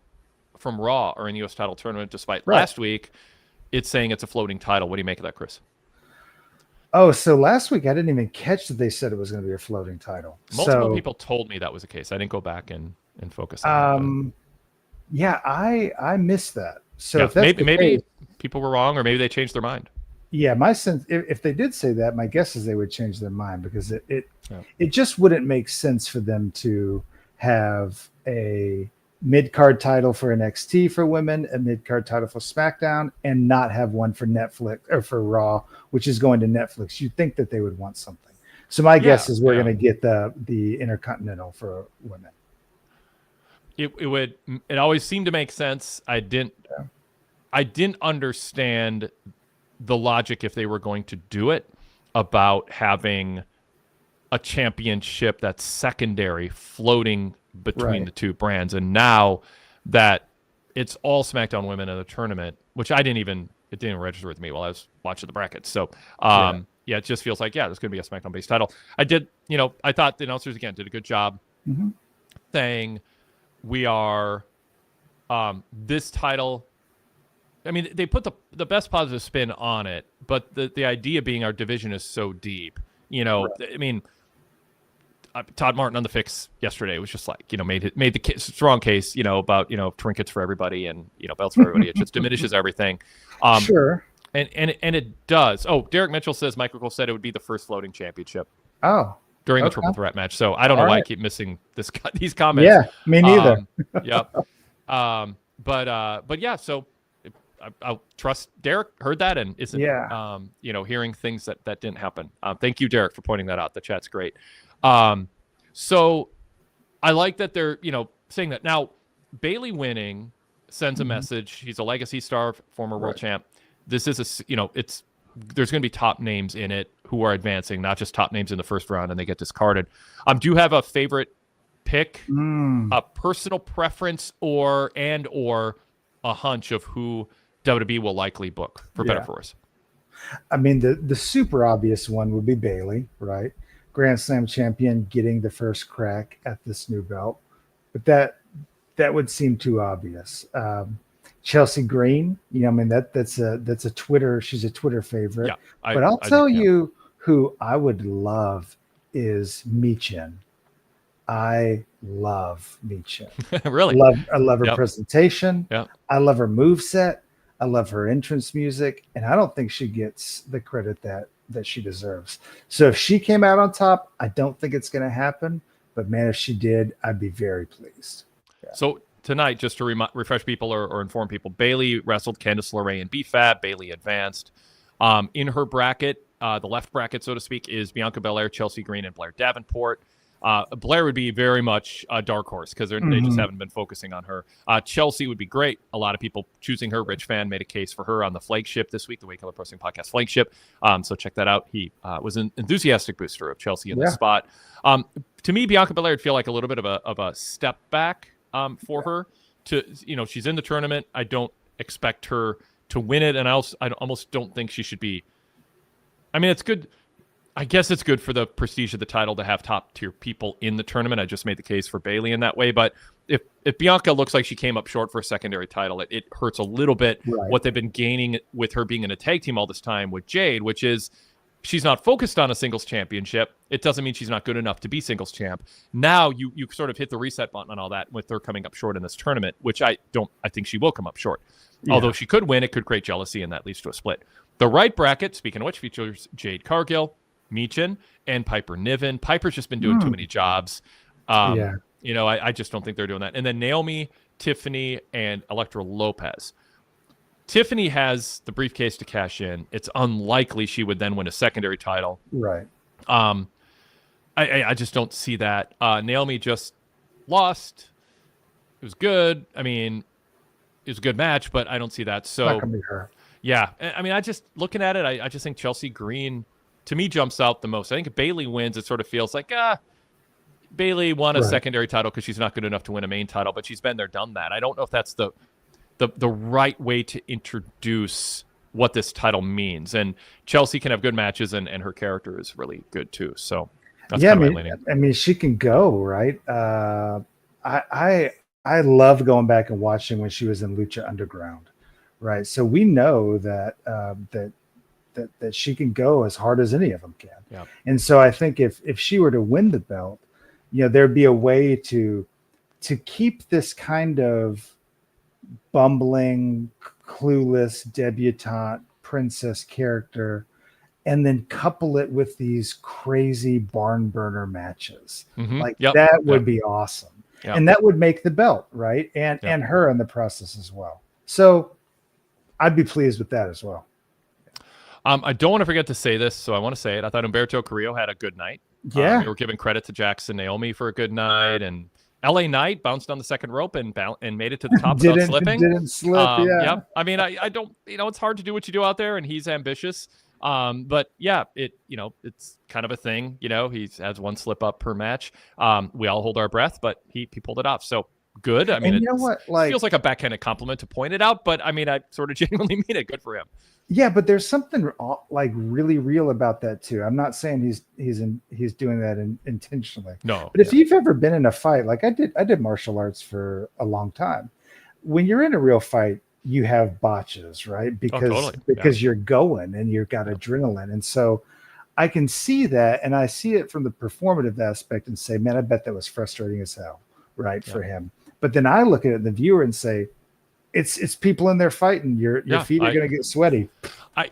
from Raw are in the U.S. title tournament, despite last week it's saying it's a floating title. What do you make of that, Chris? Oh, so last week I didn't even catch that they said it was going to be a floating title. Multiple people told me that was the case. I didn't go back and focus on that. Yeah, I missed that. So if that's maybe people were wrong, or maybe they changed their mind. Yeah, my sense, if they did say that, my guess is they would change their mind, because it just wouldn't make sense for them to have a mid-card title for NXT for women, a mid-card title for SmackDown, and not have one for Netflix or for Raw, which is going to Netflix. You'd think that they would want something. So my guess is we're going to get the Intercontinental for women. It always seemed to make sense. I didn't understand the logic if they were going to do it about having a championship that's secondary floating between the two brands. And now that it's all SmackDown women in the tournament, which it didn't register with me while I was watching the brackets. So it just feels like, there's going to be a SmackDown based title. I thought the announcers again did a good job saying we are this title. I mean, they put the best positive spin on it, but the idea being our division is so deep. I mean, Todd Martin on the Fix yesterday was just like, made the strong case, about, trinkets for everybody and, belts for everybody. It just diminishes everything. Sure. And it does. Oh, Derek Mitchell says Michael Cole said it would be the first floating championship. Oh. During the triple threat match. So I don't know why I keep missing these comments. Yeah, me neither. But yeah, so I'll trust Derek heard that and isn't hearing things that didn't happen. Thank you, Derek, for pointing that out. The chat's great. So I like that they're saying that. Now Bayley winning sends a message. He's a legacy star, former world champ. This is there's going to be top names in it who are advancing, not just top names in the first round and they get discarded. Do you have a favorite pick, a personal preference, or a hunch of who WWE will likely book, for better or for worse? I mean, the super obvious one would be Bayley, right? Grand Slam champion, getting the first crack at this new belt, but that would seem too obvious. Chelsea Green, that's a Twitter. She's a Twitter favorite. Yeah, but I'll tell you who I would love is Michin. I love Michin. Really? I love her presentation. Yeah. I love her moveset. I love her entrance music, and I don't think she gets the credit that she deserves. So if she came out on top, I don't think it's going to happen. But man, if she did, I'd be very pleased. Yeah. So tonight, just to refresh people or inform people, Bayley wrestled Candice LeRae in BFAB. Bayley advanced. In her bracket, the left bracket, so to speak, is Bianca Belair, Chelsea Green, and Blair Davenport. Blair would be very much a dark horse because they just haven't been focusing on her. Chelsea would be great. A lot of people choosing her. Rich Fan made a case for her on the flagship this week, the Wade Keller Pro Wrestling Podcast flagship. So check that out. He was an enthusiastic booster of Chelsea in the spot. To me, Bianca Belair would feel like a little bit of a step back for her. She's in the tournament. I don't expect her to win it, and I almost don't think she should be. I mean, it's good. I guess it's good for the prestige of the title to have top tier people in the tournament. I just made the case for Bayley in that way. But if Bianca looks like she came up short for a secondary title, it hurts a little bit what they've been gaining with her being in a tag team all this time with Jade, which is she's not focused on a singles championship. It doesn't mean she's not good enough to be singles champ. Now you sort of hit the reset button on all that with her coming up short in this tournament, which I think she will come up short. Yeah. Although she could win, it could create jealousy, and that leads to a split. The right bracket, speaking of which, features Jade Cargill, Michin, and Piper Niven. Piper's just been doing too many jobs. You know, I just don't think they're doing that. And then Naomi, Tiffany, and Elektra Lopez. Tiffany has the briefcase to cash in. It's unlikely she would then win a secondary title. Right. I just don't see that. Naomi just lost. It was good. I mean, it was a good match, but I don't see that. So, not gonna be her. Yeah. I mean, looking at it, I just think Chelsea Green, to me, jumps out the most. I think if Bayley wins, it sort of feels like, Bayley won a secondary title because she's not good enough to win a main title, but she's been there, done that. I don't know if that's the right way to introduce what this title means. And Chelsea can have good matches, and her character is really good too. So that's I mean, she can go, right? I love going back and watching when she was in Lucha Underground, right? So we know that that she can go as hard as any of them can. Yeah. And so I think if she were to win the belt, you know, there'd be a way to keep this kind of bumbling, clueless debutante princess character, and then couple it with these crazy barn burner matches. That would be awesome. And that would make the belt, right? And her in the process as well. So I'd be pleased with that as well. I don't want to forget to say this, so I want to say it. I thought Humberto Carrillo had a good night. Yeah. We were giving credit to Jackson Naomi for a good night, and LA Knight bounced on the second rope and made it to the top without slipping. Didn't slip, yeah. I mean, I don't, it's hard to do what you do out there, and he's ambitious. But yeah, it's kind of a thing. He has one slip up per match. We all hold our breath, but he pulled it off. So good. I mean, you know what? It feels like a backhanded compliment to point it out, but I mean, I sort of genuinely mean it. Good for him. Yeah, but there's something like really real about that too. I'm not saying he's doing that intentionally. No. But if you've ever been in a fight, like I did martial arts for a long time. When you're in a real fight, you have botches, right? Because you're going and you've got adrenaline. And so I can see that, and I see it from the performative aspect and say, man, I bet that was frustrating as hell, right, for him. But then I look at it, the viewer, and say, it's people in there fighting. Your feet are going to get sweaty.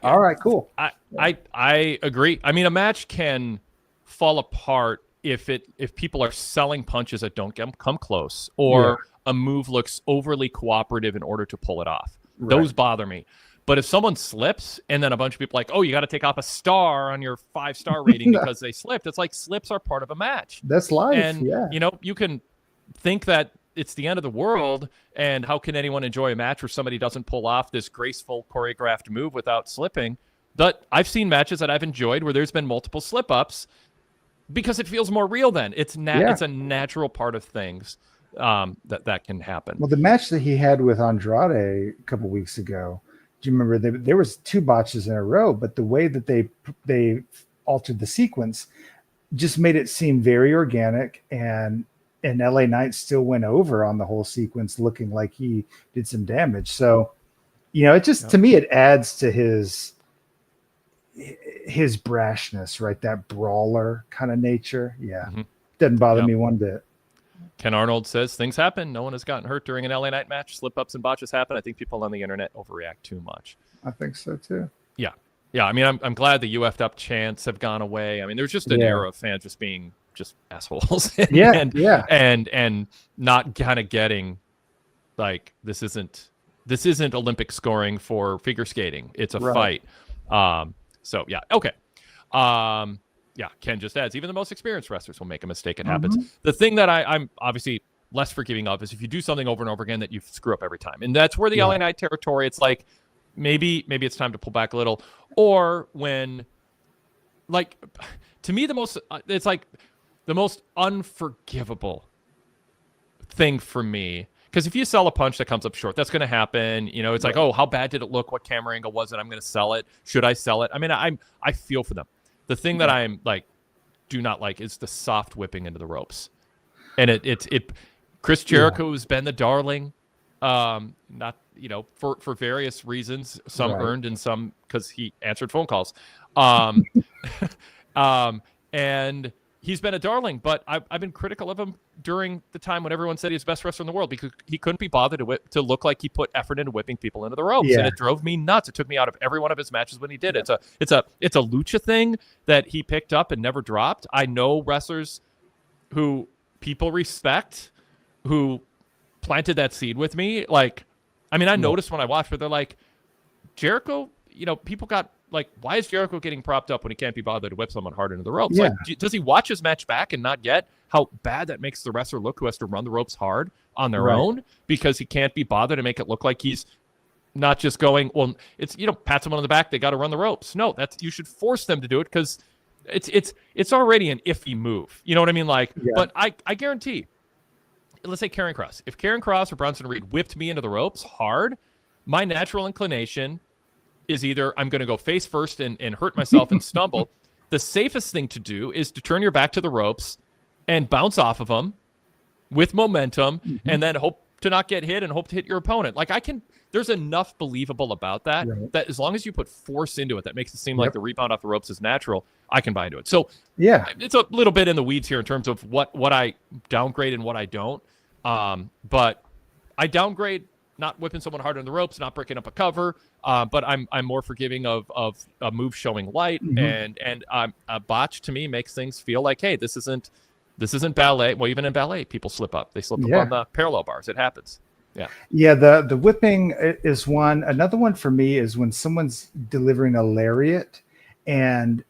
All right, cool. I agree. I mean, a match can fall apart if people are selling punches that don't come close, or a move looks overly cooperative in order to pull it off. Right. Those bother me. But if someone slips and then a bunch of people like, oh, you got to take off a star on your 5-star rating because they slipped. It's like slips are part of a match. That's life. And, you can think that it's the end of the world, and how can anyone enjoy a match where somebody doesn't pull off this graceful choreographed move without slipping? But I've seen matches that I've enjoyed where there's been multiple slip-ups because it feels more real then. It's a natural part of things that can happen. Well, the match that he had with Andrade a couple weeks ago, do you remember there was 2 botches in a row, but the way that they altered the sequence just made it seem very organic, and LA Knight still went over on the whole sequence looking like he did some damage. So, it just, to me, it adds to his brashness, right? That brawler kind of nature. Yeah. Mm-hmm. Doesn't bother me one bit. Ken Arnold says things happen. No one has gotten hurt during an LA Knight match. Slip-ups and botches happen. I think people on the internet overreact too much. I think so too. Yeah. Yeah. I mean, I'm glad the UF'd up chants have gone away. I mean, there's just an era of fans just being just assholes and not kind of getting like, this isn't Olympic scoring for figure skating. It's a fight. So yeah. Okay. Ken just adds, even the most experienced wrestlers will make a mistake. It happens. The thing that I'm obviously less forgiving of is if you do something over and over again that you screw up every time. And that's where the LA Knight territory, it's like, maybe it's time to pull back a little. Or when, like, to me, it's like the most unforgivable thing for me. Because if you sell a punch that comes up short, that's going to happen. It's like, oh, how bad did it look? What camera angle was it? I'm going to sell it. Should I sell it? I mean, I feel for them. The thing that I'm like, do not like is the soft whipping into the ropes. And it Chris Jericho has been the darling Not, for various reasons, some Right. earned and some because he answered phone calls. And he's been a darling, but I've been critical of him during the time when everyone said he's the best wrestler in the world because he couldn't be bothered to look like he put effort into whipping people into the ropes, and it drove me nuts. It took me out of every one of his matches when he did it. It's a lucha thing that he picked up and never dropped. I know wrestlers who people respect who planted that seed with me. Like, I mean, I noticed when I watched, but they're like, Jericho, people got like, why is Jericho getting propped up when he can't be bothered to whip someone hard into the ropes? Yeah. Like, does he watch his match back and not get how bad that makes the wrestler look who has to run the ropes hard on their own because he can't be bothered to make it look like he's not just going, well, it's, pat someone on the back, they got to run the ropes. No, you should force them to do it because it's already an iffy move. You know what I mean? Like, but I guarantee, let's say Karrion Kross. If Karrion Kross or Bronson Reed whipped me into the ropes hard, my natural inclination is either I'm going to go face first and hurt myself and stumble. The safest thing to do is to turn your back to the ropes and bounce off of them with momentum and then hope to not get hit and hope to hit your opponent. Like, there's enough believable about that, that as long as you put force into it, that makes it seem like the rebound off the ropes is natural, I can buy into it. So it's a little bit in the weeds here in terms of what I downgrade and what I don't. But I downgrade not whipping someone hard on the ropes, not breaking up a cover. But I'm more forgiving of a move showing light, and a botch to me makes things feel like, hey, this isn't ballet. Well, even in ballet, people slip up. They slip up on the parallel bars. It happens. Yeah. The whipping is one. Another one for me is when someone's delivering a lariat, and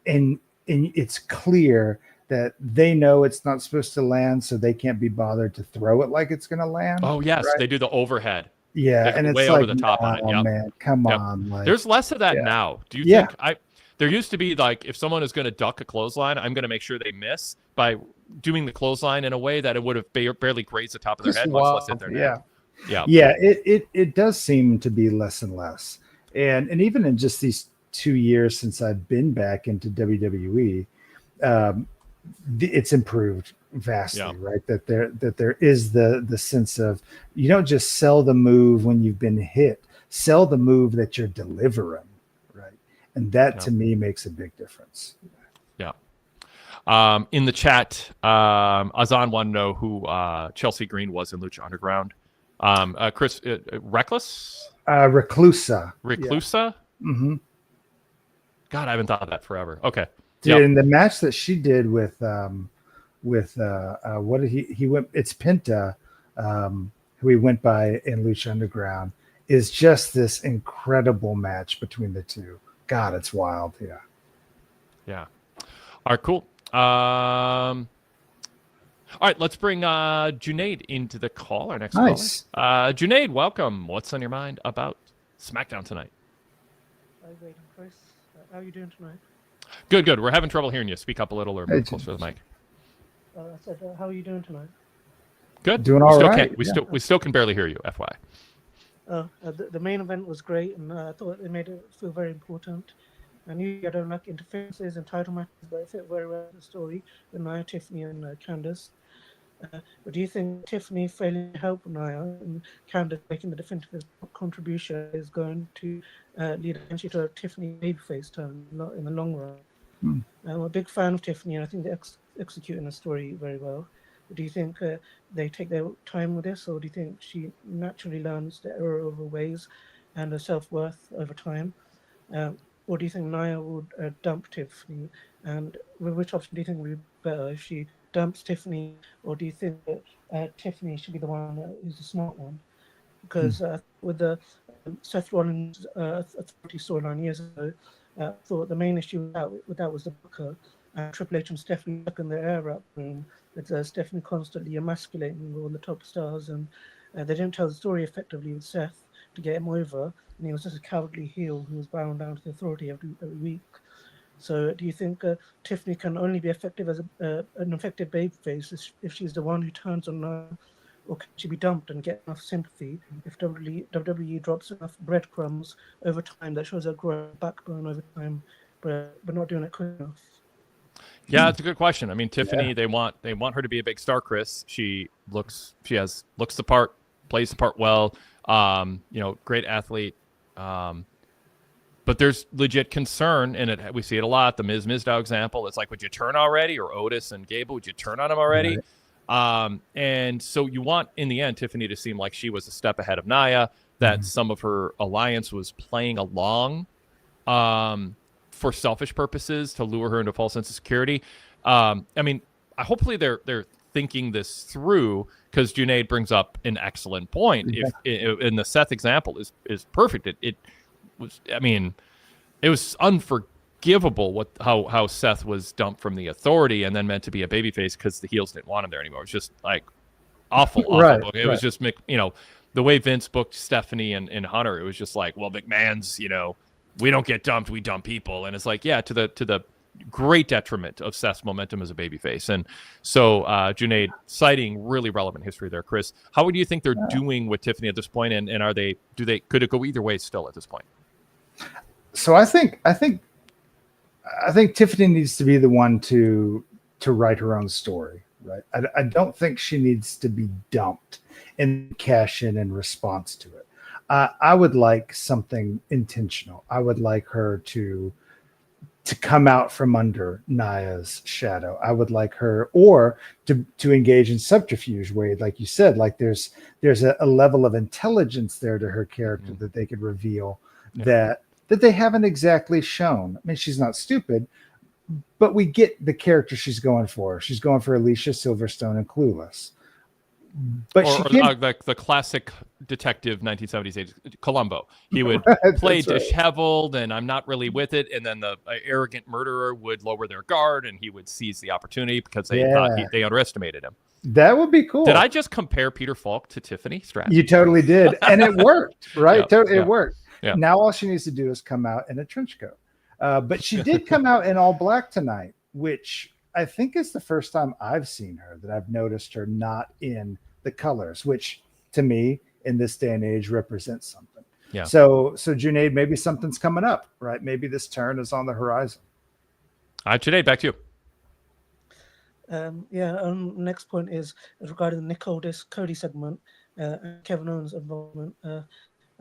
it's clear that they know it's not supposed to land, so they can't be bothered to throw it like it's going to land. Oh yes, they do the overhead. Yeah, and it's way like, over the top on it. Oh man, come on! Like, there's less of that now. Do you think? There used to be like, if someone is going to duck a clothesline, I'm going to make sure they miss by doing the clothesline in a way that it would have barely grazed the top of their head, much less hit their neck. Yeah. It does seem to be less and less, and even in just these 2 years since I've been back into WWE, it's improved vastly, right? That there is the sense of, you don't just sell the move when you've been hit, sell the move that you're delivering, right? And that to me makes a big difference. In the chat, Azan wanted to know who Chelsea Green was in Lucha Underground. Chris, Reclusa. Mm-hmm. God, I haven't thought of that forever. Okay. Dude, in the match that she did with what did he went, it's Penta, who he went by in Lucha Underground, is just this incredible match between the two. God, it's wild. All right, cool. All right, let's bring Junaid into the call, our next caller. Junaid, welcome. What's on your mind about SmackDown tonight? Hi, Wade and Chris. How are you doing tonight? Good. We're having trouble hearing you. Speak up a little or move closer to the mic. I said, how are you doing tonight? Good. Doing all right. We still can barely hear you, FY. The main event was great, and I thought it made it feel very important. I knew I don't like interferences and title matches, but it fit very well in the story with Nia, Tiffany, and Candice. But do you think Tiffany failing to help Nia and Candice making the definitive contribution is going to lead eventually to a Tiffany babyface turn in the long run? I'm a big fan of Tiffany, and I think they're executing the story very well. But do you think they take their time with this, or do you think she naturally learns the error of her ways and her self-worth over time? Or do you think Nia would dump Tiffany? And which option do you think would be better, if she dumps Tiffany, or do you think that Tiffany should be the one that is the smart one? Because with the Seth Rollins authority storyline years ago, I thought the main issue with that was the booker. Triple H and Stephanie stuck in their air-up room with Stephanie constantly emasculating all the top stars, and they didn't tell the story effectively with Seth to get him over, and he was just a cowardly heel who was bound down to the authority every week. So do you think Tiffany can only be effective as an effective babyface if she's the one who turns on her, or can she be dumped and get enough sympathy if WWE drops enough breadcrumbs over time that shows her growing backbone over time, but not doing it quick enough? Yeah, it's a good question. I mean, Tiffany, they want her to be a big star, Chris. She looks the part plays the part well. Great athlete. But there's legit concern, and we see it a lot. The Miz Mizdow example. It's like, would you turn already? Or Otis and Gable, would you turn on him already? Right. And so you want, in the end, Tiffany to seem like she was a step ahead of Nia, that some of her alliance was playing along for selfish purposes to lure her into a false sense of security. Hopefully they're thinking this through, because Junaid brings up an excellent point. In the Seth example is perfect. It was unforgivable how Seth was dumped from the Authority and then meant to be a babyface because the heels didn't want him there anymore. It was just like awful book. It was just, the way Vince booked Stephanie and Hunter, it was just like, well, McMahon's, we don't get dumped, we dump people. And it's like, yeah, to the great detriment of Seth's momentum as a babyface. And so Junaid citing really relevant history there. Chris, how would you think they're doing with Tiffany at this point? And could it go either way still at this point? So I think Tiffany needs to be the one to write her own story, right? I don't think she needs to be dumped and cash in response to it. I would like something intentional. I would like her to come out from under Nia's shadow. I would like her, or to engage in subterfuge, Wade, like you said, like there's a level of intelligence there to her character that they could reveal that they haven't exactly shown. I mean, she's not stupid, but we get the character she's going for. She's going for Alicia Silverstone and Clueless. But the classic detective 1970s Columbo. He would play disheveled and I'm not really with it, and then the arrogant murderer would lower their guard and he would seize the opportunity because they thought they underestimated him. That would be cool. Did I just compare Peter Falk to Tiffany Stratton? You totally did, and it worked, right? It worked. Yeah. Now all she needs to do is come out in a trench coat. But she did come out in all black tonight, which I think is the first time I've seen her, that I've noticed her not in the colors, which to me in this day and age represents something. Yeah. So Junaid, maybe something's coming up, right? Maybe this turn is on the horizon. Junaid, back to you. Next point is regarding the Nick Aldis Cody segment and Kevin Owens' involvement.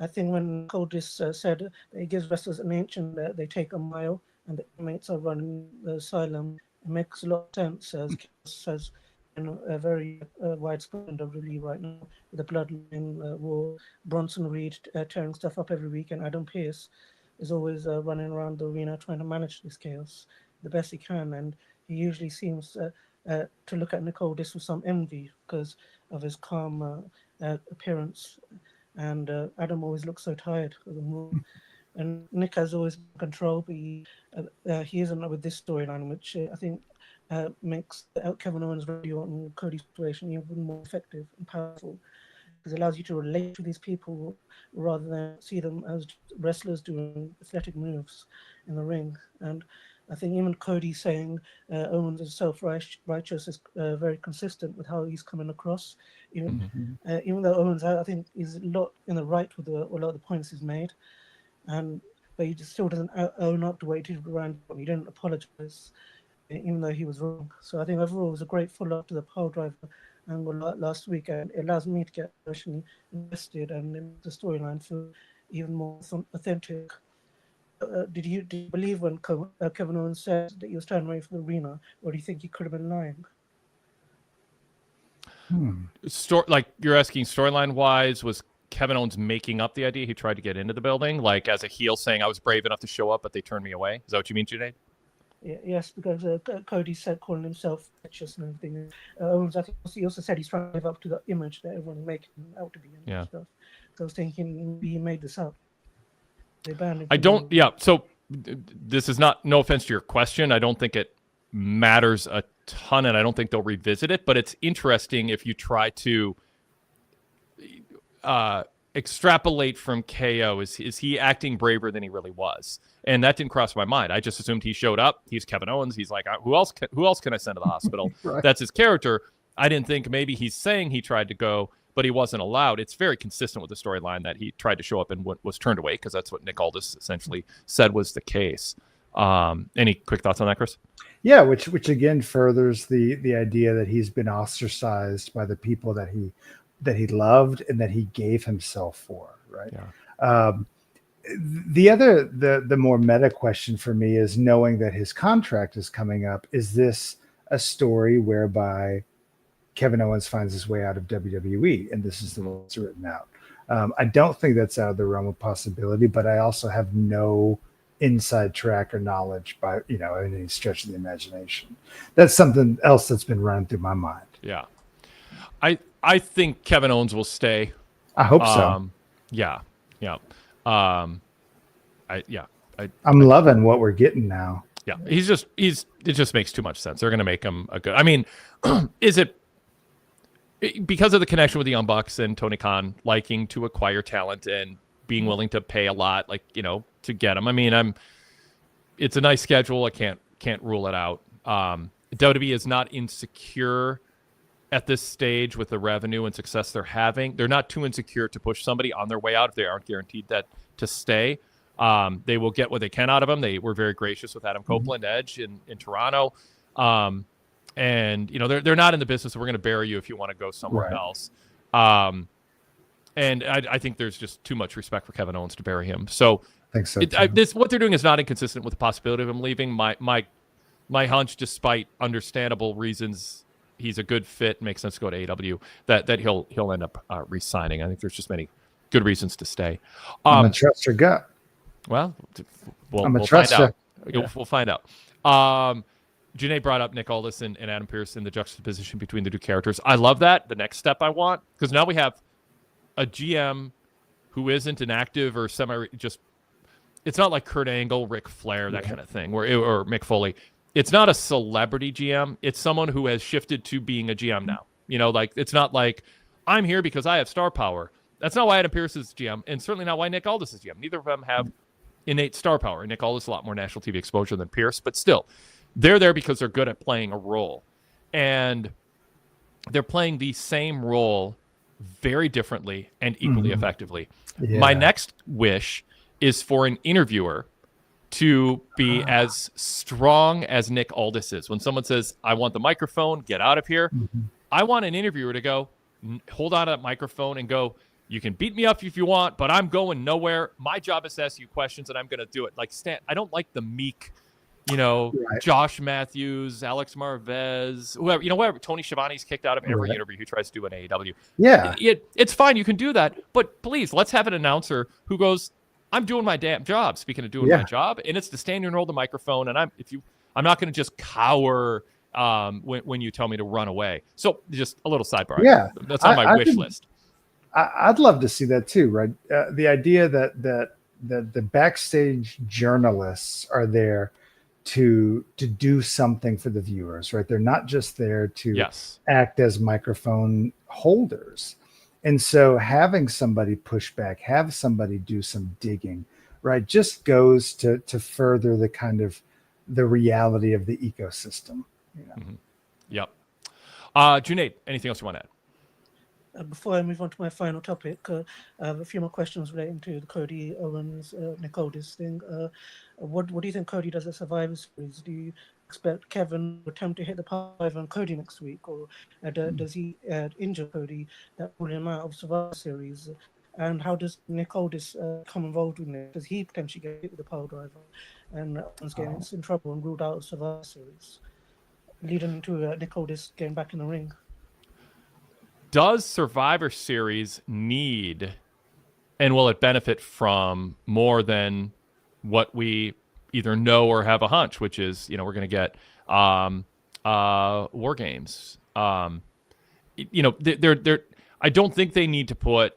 I think when Aldis said that he gives wrestlers an inch and they take a mile, and the inmates are running the asylum, it makes a lot of sense, as Kevin says, a very widespread in WWE right now, with the Bloodline war, Bronson Reed tearing stuff up every week, and Adam Pearce is always running around the arena trying to manage this chaos the best he can, and he usually seems to look at Nick Aldis with some envy because of his calm appearance. And Adam always looks so tired of the move. And Nick has always been in control, but he isn't with this storyline, which I think makes Kevin Owens' radio and Cody situation even more effective and powerful, because it allows you to relate to these people rather than see them as wrestlers doing athletic moves in the ring. And I think even Cody saying Owens is self-righteous is very consistent with how he's coming across. Even though Owens, I think, is a lot in the right with a lot of the points he's made, but he just still doesn't own up to what he did around. He didn't apologize, even though he was wrong. So I think overall it was a great follow-up to the pile driver angle last week, and it allows me to get emotionally invested and in the storyline feel even more authentic. Did you believe when Kevin Owens said that he was turning away from the arena, or do you think he could have been lying? Like you're asking storyline wise, was Kevin Owens making up the idea he tried to get into the building, like as a heel saying I was brave enough to show up but they turned me away? Is that what you mean, Junaid? Yes, because Cody said calling himself righteous and everything. Owens, I think he also said he's trying to live up to the image that everyone making out to be and stuff. So I was thinking he made this up. They banned him. So this is no offense to your question. I don't think it matters a ton, and I don't think they'll revisit it, but it's interesting if you try to extrapolate from KO. Is he acting braver than he really was? And that didn't cross my mind. I just assumed he showed up. He's Kevin Owens. He's like, who else can I send to the hospital? Right. That's his character. I didn't think maybe he's saying he tried to go, but he wasn't allowed. It's very consistent with the storyline that he tried to show up and was turned away, because that's what Nick Aldis essentially said was the case. Any quick thoughts on that, Chris? Yeah, which again furthers the idea that he's been ostracized by the people that he he loved and that he gave himself for, right? Yeah. The more meta question for me is, knowing that his contract is coming up, is this a story whereby Kevin Owens finds his way out of WWE and this is the way it's written out? I don't think that's out of the realm of possibility, but I also have no inside track or knowledge by, in any stretch of the imagination. That's something else that's been running through my mind. Yeah. I think Kevin Owens will stay. I hope so. Yeah. Yeah. I'm loving what we're getting now. Yeah. It just makes too much sense. They're going to make him a good, I mean, is it because of the connection with the Young Bucks and Tony Khan liking to acquire talent and being willing to pay a lot, like, to get him? I mean, it's a nice schedule. I can't rule it out. WWE is not insecure at this stage with the revenue and success they're having. They're not too insecure to push somebody on their way out if they aren't guaranteed that to stay. They will get what they can out of them. They were very gracious with Adam Copeland, Edge in Toronto. And they're not in the business of, we're going to bury you if you want to go somewhere else. And I think there's just too much respect for Kevin Owens to bury him. So I think so. What they're doing is not inconsistent with the possibility of him leaving. My hunch, despite understandable reasons, he's a good fit, makes sense to go to AEW, that he'll end up re-signing. I think there's just many good reasons to stay. I'm gonna trust your gut. Well, we'll find out. Yeah. We'll find out. Janae brought up Nick Aldis and Adam Pearce in the juxtaposition between the two characters. I love that. The next step I want, because now we have a GM who isn't an active or it's not like Kurt Angle, Ric Flair, that kind of thing, or Mick Foley. It's not a celebrity GM. It's someone who has shifted to being a GM now. It's not like, I'm here because I have star power. That's not why Adam Pearce is GM, and certainly not why Nick Aldis is GM. Neither of them have innate star power. Nick Aldis has a lot more national TV exposure than Pearce, but still, they're there because they're good at playing a role. And they're playing the same role very differently and equally effectively. Yeah. My next wish is for an interviewer to be as strong as Nick Aldis is. When someone says, I want the microphone, get out of here, I want an interviewer to go, hold on to that microphone and go, you can beat me up if you want, but I'm going nowhere. My job is to ask you questions, and I'm going to do it. Like Stan, I don't like the meek, Josh Matthews, Alex Marvez, whoever. Tony Schiavone's kicked out of every interview who tries to do an AEW. Yeah. It's fine. You can do that. But please, let's have an announcer who goes, I'm doing my damn job. Speaking of doing my job, and it's to stand here and hold the microphone. And I'm not going to just cower when you tell me to run away. So just a little sidebar. Yeah, that's on my wish list. I'd love to see that too. Right, the idea that the backstage journalists are there to do something for the viewers. Right, they're not just there to act as microphone holders. And so having somebody push back, have somebody do some digging, right, just goes to further the kind of the reality of the ecosystem. Yep. Junaid, anything else you want to add? Before I move on to my final topic, I have a few more questions relating to the Cody Owens, Nick Aldis thing. What do you think Cody does at Survivor Series? Do you expect Kevin to attempt to hit the pile driver on Cody next week, or does he injure Cody that rule him out of Survivor Series? And how does Nick Aldis come involved with it? Does he potentially get hit with the pile driver and Owens getting in trouble and ruled out of Survivor Series, leading to Nick Aldis getting back in the ring? Does Survivor Series need, and will it benefit from more than what we either know or have a hunch, which is, we're going to get War Games. I don't think they need to put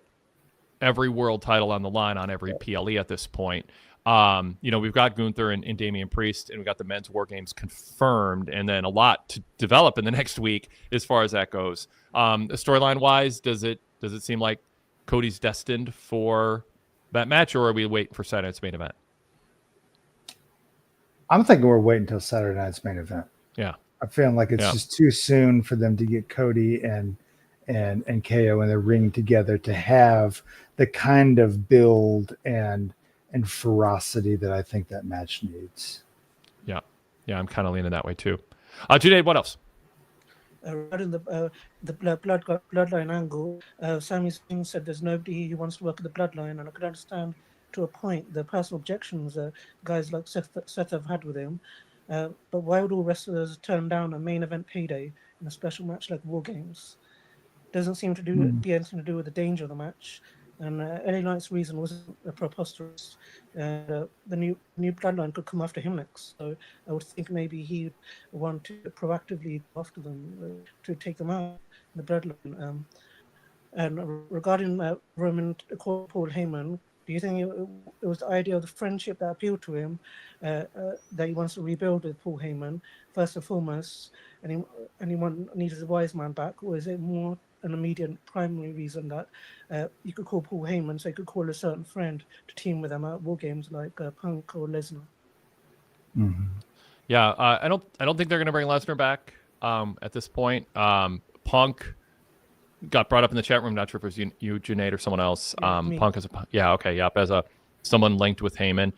every world title on the line on every PLE at this point. We've got Gunther and Damian Priest, and we've got the men's War Games confirmed, and then a lot to develop in the next week as far as that goes. Storyline wise, does it seem like Cody's destined for that match, or are we waiting for Saturday night's main event? I'm thinking we're waiting until Saturday night's main event. Yeah, I'm feeling like it's just too soon for them to get Cody and KO in the ring together to have the kind of build and ferocity that I think that match needs. Yeah, I'm kind of leaning that way too. Junaid, what else? Regarding the bloodline angle, Sami Zayn said there's nobody who wants to work at the bloodline, and I could understand to a point the personal objections guys like Seth have had with him. But why would all wrestlers turn down a main event payday in a special match like War Games? Doesn't seem to be anything to do with the danger of the match. And LA Knight's reason wasn't preposterous. The new bloodline could come after him next. So I would think maybe he'd want to proactively go after them to take them out in the bloodline. And regarding Roman Paul Heyman, do you think it was the idea of the friendship that appealed to him, that he wants to rebuild with Paul Heyman, first and foremost, and he needs his wise man back, or is it more an immediate primary reason that you could call Paul Heyman, so you could call a certain friend to team with them at War Games like Punk or Lesnar? Mm-hmm. Yeah, I don't think they're going to bring Lesnar back at this point. Punk got brought up in the chat room. Not sure if it was you Junaid, or someone else. Punk as as someone linked with Heyman.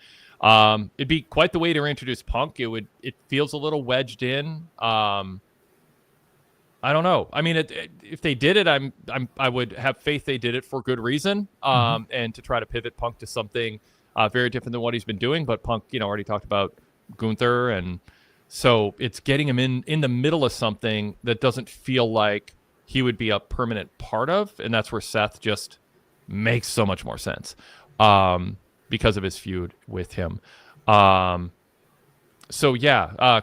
It'd be quite the way to reintroduce Punk. It feels a little wedged in. I don't know. I mean, if they did it, I would have faith they did it for good reason, and to try to pivot Punk to something very different than what he's been doing. But Punk, already talked about Gunther, and so it's getting him in the middle of something that doesn't feel like he would be a permanent part of, and that's where Seth just makes so much more sense because of his feud with him.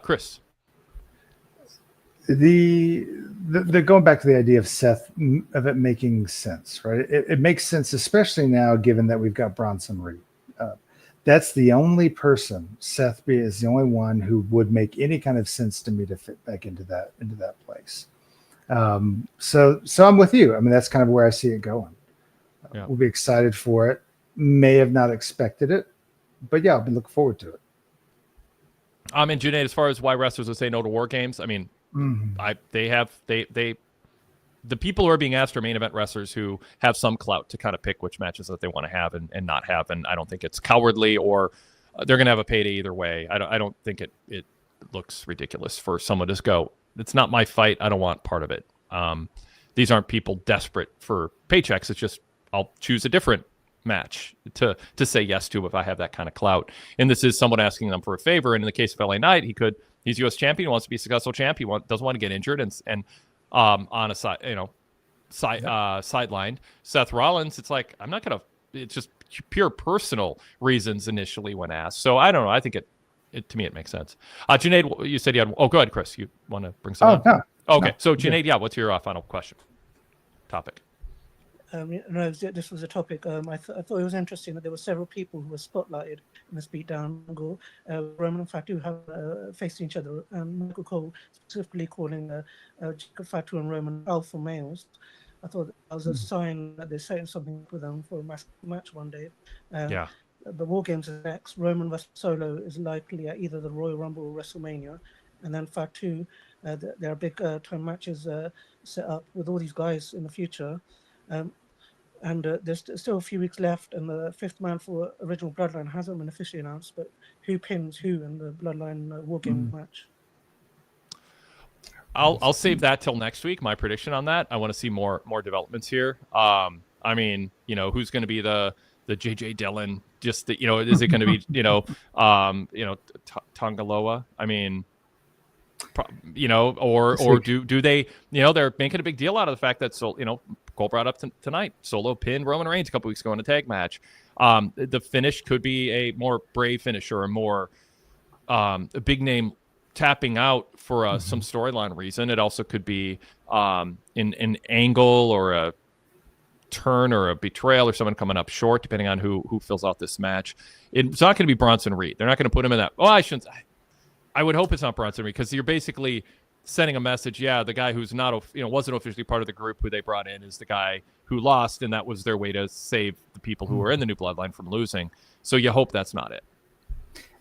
Chris. The going back to the idea of Seth, of it making sense, right? It makes sense, especially now, given that we've got Bronson Reed. That's the only person, Seth is the only one who would make any kind of sense to me to fit back into that place. So I'm with you. I mean, that's kind of where I see it going. Yeah. We'll be excited for it. May have not expected it, but yeah, I'll be looking forward to it. And Junaid, as far as why wrestlers would say no to War Games, I mean, the people who are being asked are main event wrestlers who have some clout to kind of pick which matches that they want to have and not have. And I don't think it's cowardly, or they're going to have a payday either way. I don't think it looks ridiculous for someone to just go, it's not my fight, I don't want part of it. These aren't people desperate for paychecks. It's just, I'll choose a different match to say yes to if I have that kind of clout. And this is someone asking them for a favor. And in the case of LA Knight, he's U.S. champion, wants to be a successful champ. He doesn't want to get injured and on a side, sidelined. Seth Rollins, it's like, I'm not going to, it's just pure personal reasons initially when asked. So I don't know. I think it to me, it makes sense. Junaid, you said you had, go ahead, Chris. You want to bring something up? No. Okay. So Junaid, what's your final topic? This was a topic. I thought it was interesting that there were several people who were spotlighted in this beatdown angle. Roman and Fatu have faced each other, and Michael Cole specifically calling Jacob Fatu and Roman alpha males. I thought that was a sign that they're setting something for them for a match one day. The War Games is next. Roman vs. Solo is likely at either the Royal Rumble or WrestleMania, and then Fatu. There are big time matches set up with all these guys in the future. And there's still a few weeks left, and the fifth man for Original Bloodline hasn't been officially announced, but who pins who in the Bloodline War Game match? I'll save that till next week, my prediction on that. I want to see more developments here. I mean, who's going to be the JJ Dillon? Just is it going to be Tongaloa? I mean, or do they? They're making a big deal out of the fact that Cole brought up tonight. Solo pinned Roman Reigns a couple weeks ago in a tag match. The finish could be a more brave finish, or a more a big name tapping out for some storyline reason. It also could be an angle or a turn or a betrayal or someone coming up short, depending on who fills out this match. It's not going to be Bronson Reed. They're not going to put him in that. Oh, I shouldn't. I would hope it's not Bronson Reed, because you're basically sending a message. Yeah, the guy who's not, wasn't officially part of the group who they brought in is the guy who lost, and that was their way to save the people who were in the new bloodline from losing. So you hope that's not it.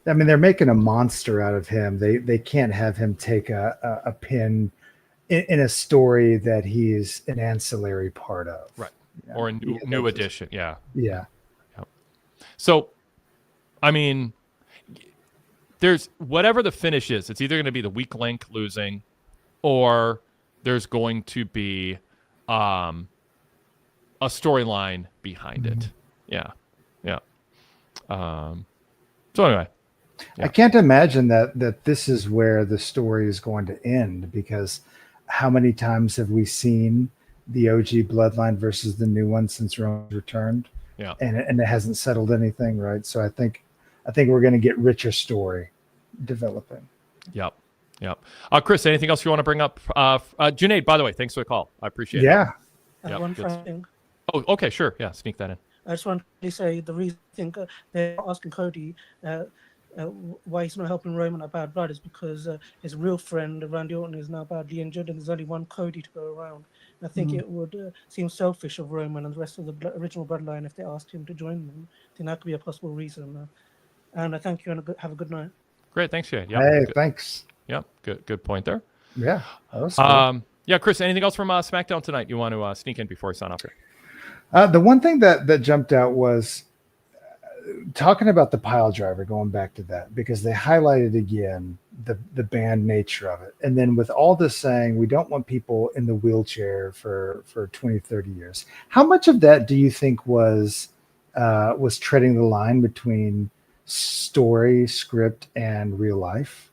I mean, they're making a monster out of him. They can't have him take a pin in a story that he's an ancillary part of. Right. Yeah. Or a new addition. Yeah. Yeah. So, I mean, there's whatever the finish is, it's either going to be the weak link losing, or there's going to be a storyline behind it. Yeah. So anyway, I can't imagine that this is where the story is going to end, because how many times have we seen the OG bloodline versus the new one since Roman's returned? Yeah. And it hasn't settled anything, right? So I think we're going to get richer story developing. Yep. Chris, anything else you want to bring up? Junaid, by the way, thanks for the call. I appreciate it. Yeah. One thing. Oh, okay, sure. Yeah, sneak that in. I just want to say the reason I think they're asking Cody why he's not helping Roman at Bad Blood is because his real friend Randy Orton is now badly injured, and there's only one Cody to go around. And I think it would seem selfish of Roman and the rest of the original bloodline if they asked him to join them. I think that could be a possible reason. And I thank you, and have a good night. Great, thanks, Jay. Yep, hey, good. Thanks. Yep, good point there. Yeah, that was cool. Yeah, Chris, anything else from SmackDown tonight you want to sneak in before we sign off here? The one thing that jumped out was talking about the pile driver, going back to that, because they highlighted again the banned nature of it. And then with all this saying, we don't want people in the wheelchair for 20, 30 years. How much of that do you think was treading the line between story, script, and real life?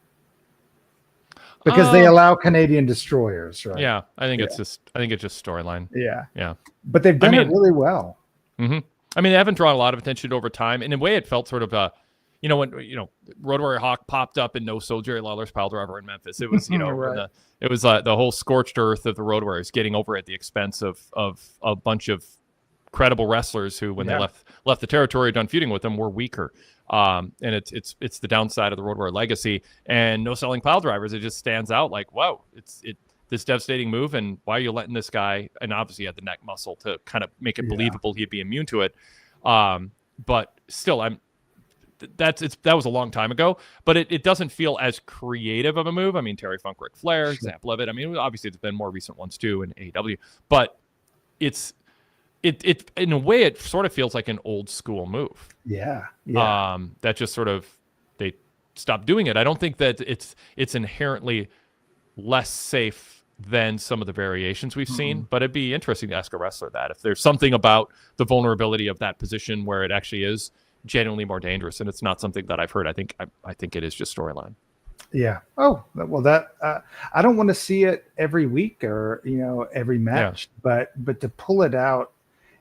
Because they allow Canadian destroyers, right? Yeah, I think it's just storyline. Yeah. But they've done it really well. Mm-hmm. I mean, they haven't drawn a lot of attention over time. And in a way, it felt sort of when Road Warrior Hawk popped up in No Soul Jerry Lawler's pile driver in Memphis. It was, right. It was the whole scorched earth of the Road Warriors getting over at the expense of a bunch of credible wrestlers who, when they left the territory done feuding with them, were weaker. And it's the downside of the Road Warrior legacy. And no selling pile drivers, it just stands out like, wow, this devastating move, and why are you letting this guy? And obviously, he had the neck muscle to kind of make it believable he'd be immune to it. But still, that was a long time ago. But it doesn't feel as creative of a move. I mean, Terry Funk, Ric Flair, example of it. I mean, obviously, there's been more recent ones too in AEW. But it in a way, it sort of feels like an old school move. Yeah. That just sort of they stopped doing it. I don't think that it's inherently less safe than some of the variations we've seen, but it'd be interesting to ask a wrestler that if there's something about the vulnerability of that position where it actually is genuinely more dangerous, and it's not something that I've heard. I think it is just storyline. Yeah. Oh, well, that I don't want to see it every week or every match, but to pull it out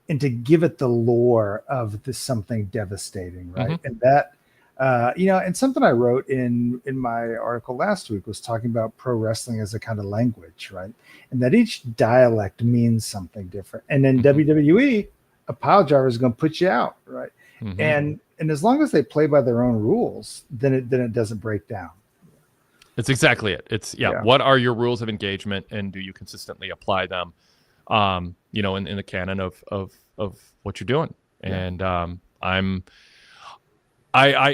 and to give it the lore of this something devastating, right? And that and something I wrote in my article last week was talking about pro wrestling as a kind of language, right? And that each dialect means something different. And in WWE, a pile driver is going to put you out, right? And as long as they play by their own rules, then it doesn't break down. It's exactly it. It's what are your rules of engagement, and do you consistently apply them? In the canon of what you're doing. And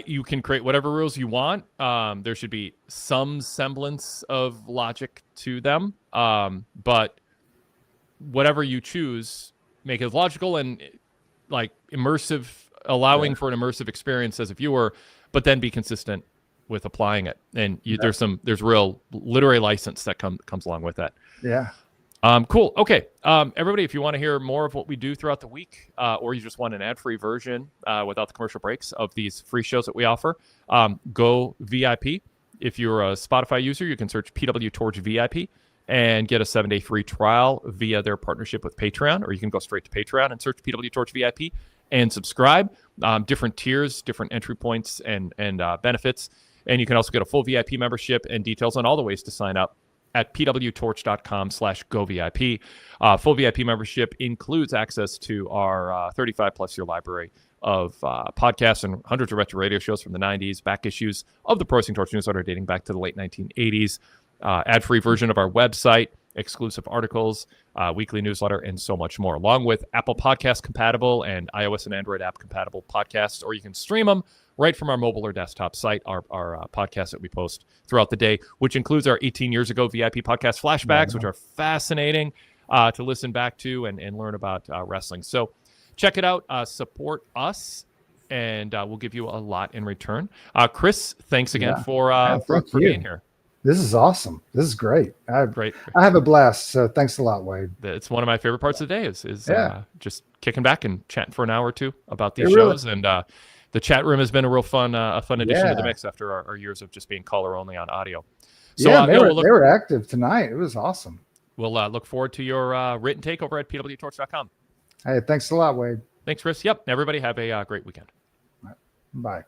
you can create whatever rules you want. There should be some semblance of logic to them. But whatever you choose, make it logical and like immersive, allowing for an immersive experience as a viewer, but then be consistent with applying it. And there's real literary license that comes along with that. Yeah. Cool. Okay. Everybody, if you want to hear more of what we do throughout the week, or you just want an ad-free version without the commercial breaks of these free shows that we offer, go VIP. If you're a Spotify user, you can search PWTorch VIP and get a 7-day free trial via their partnership with Patreon, or you can go straight to Patreon and search PWTorch VIP and subscribe. Different tiers, different entry points and benefits. And you can also get a full VIP membership and details on all the ways to sign up at pwtorch.com/govip. Full VIP membership includes access to our 35-plus year library of podcasts and hundreds of retro radio shows from the 90s, back issues of the Pro Wrestling Torch newsletter dating back to the late 1980s, ad-free version of our website, exclusive articles, weekly newsletter, and so much more, along with Apple Podcast compatible and iOS and Android app compatible podcasts, or you can stream them right from our mobile or desktop site, our podcast that we post throughout the day, which includes our 18 years ago VIP podcast flashbacks, which are fascinating to listen back to and learn about wrestling. So check it out, support us, and we'll give you a lot in return. Chris, thanks again for being here. This is awesome. This is great. Great. I have a blast. So thanks a lot, Wade. It's one of my favorite parts of the day is Yeah. just kicking back and chatting for an hour or two about these It really- shows. And the chat room has been a real fun addition to the Yeah. mix after our years of just being caller only on audio. So Yeah, they we'll were active tonight. It was awesome. We'll look forward to your written take over at PWTorch.com. Hey, thanks a lot, Wade. Thanks, Chris. Yep. Everybody have a great weekend. Bye.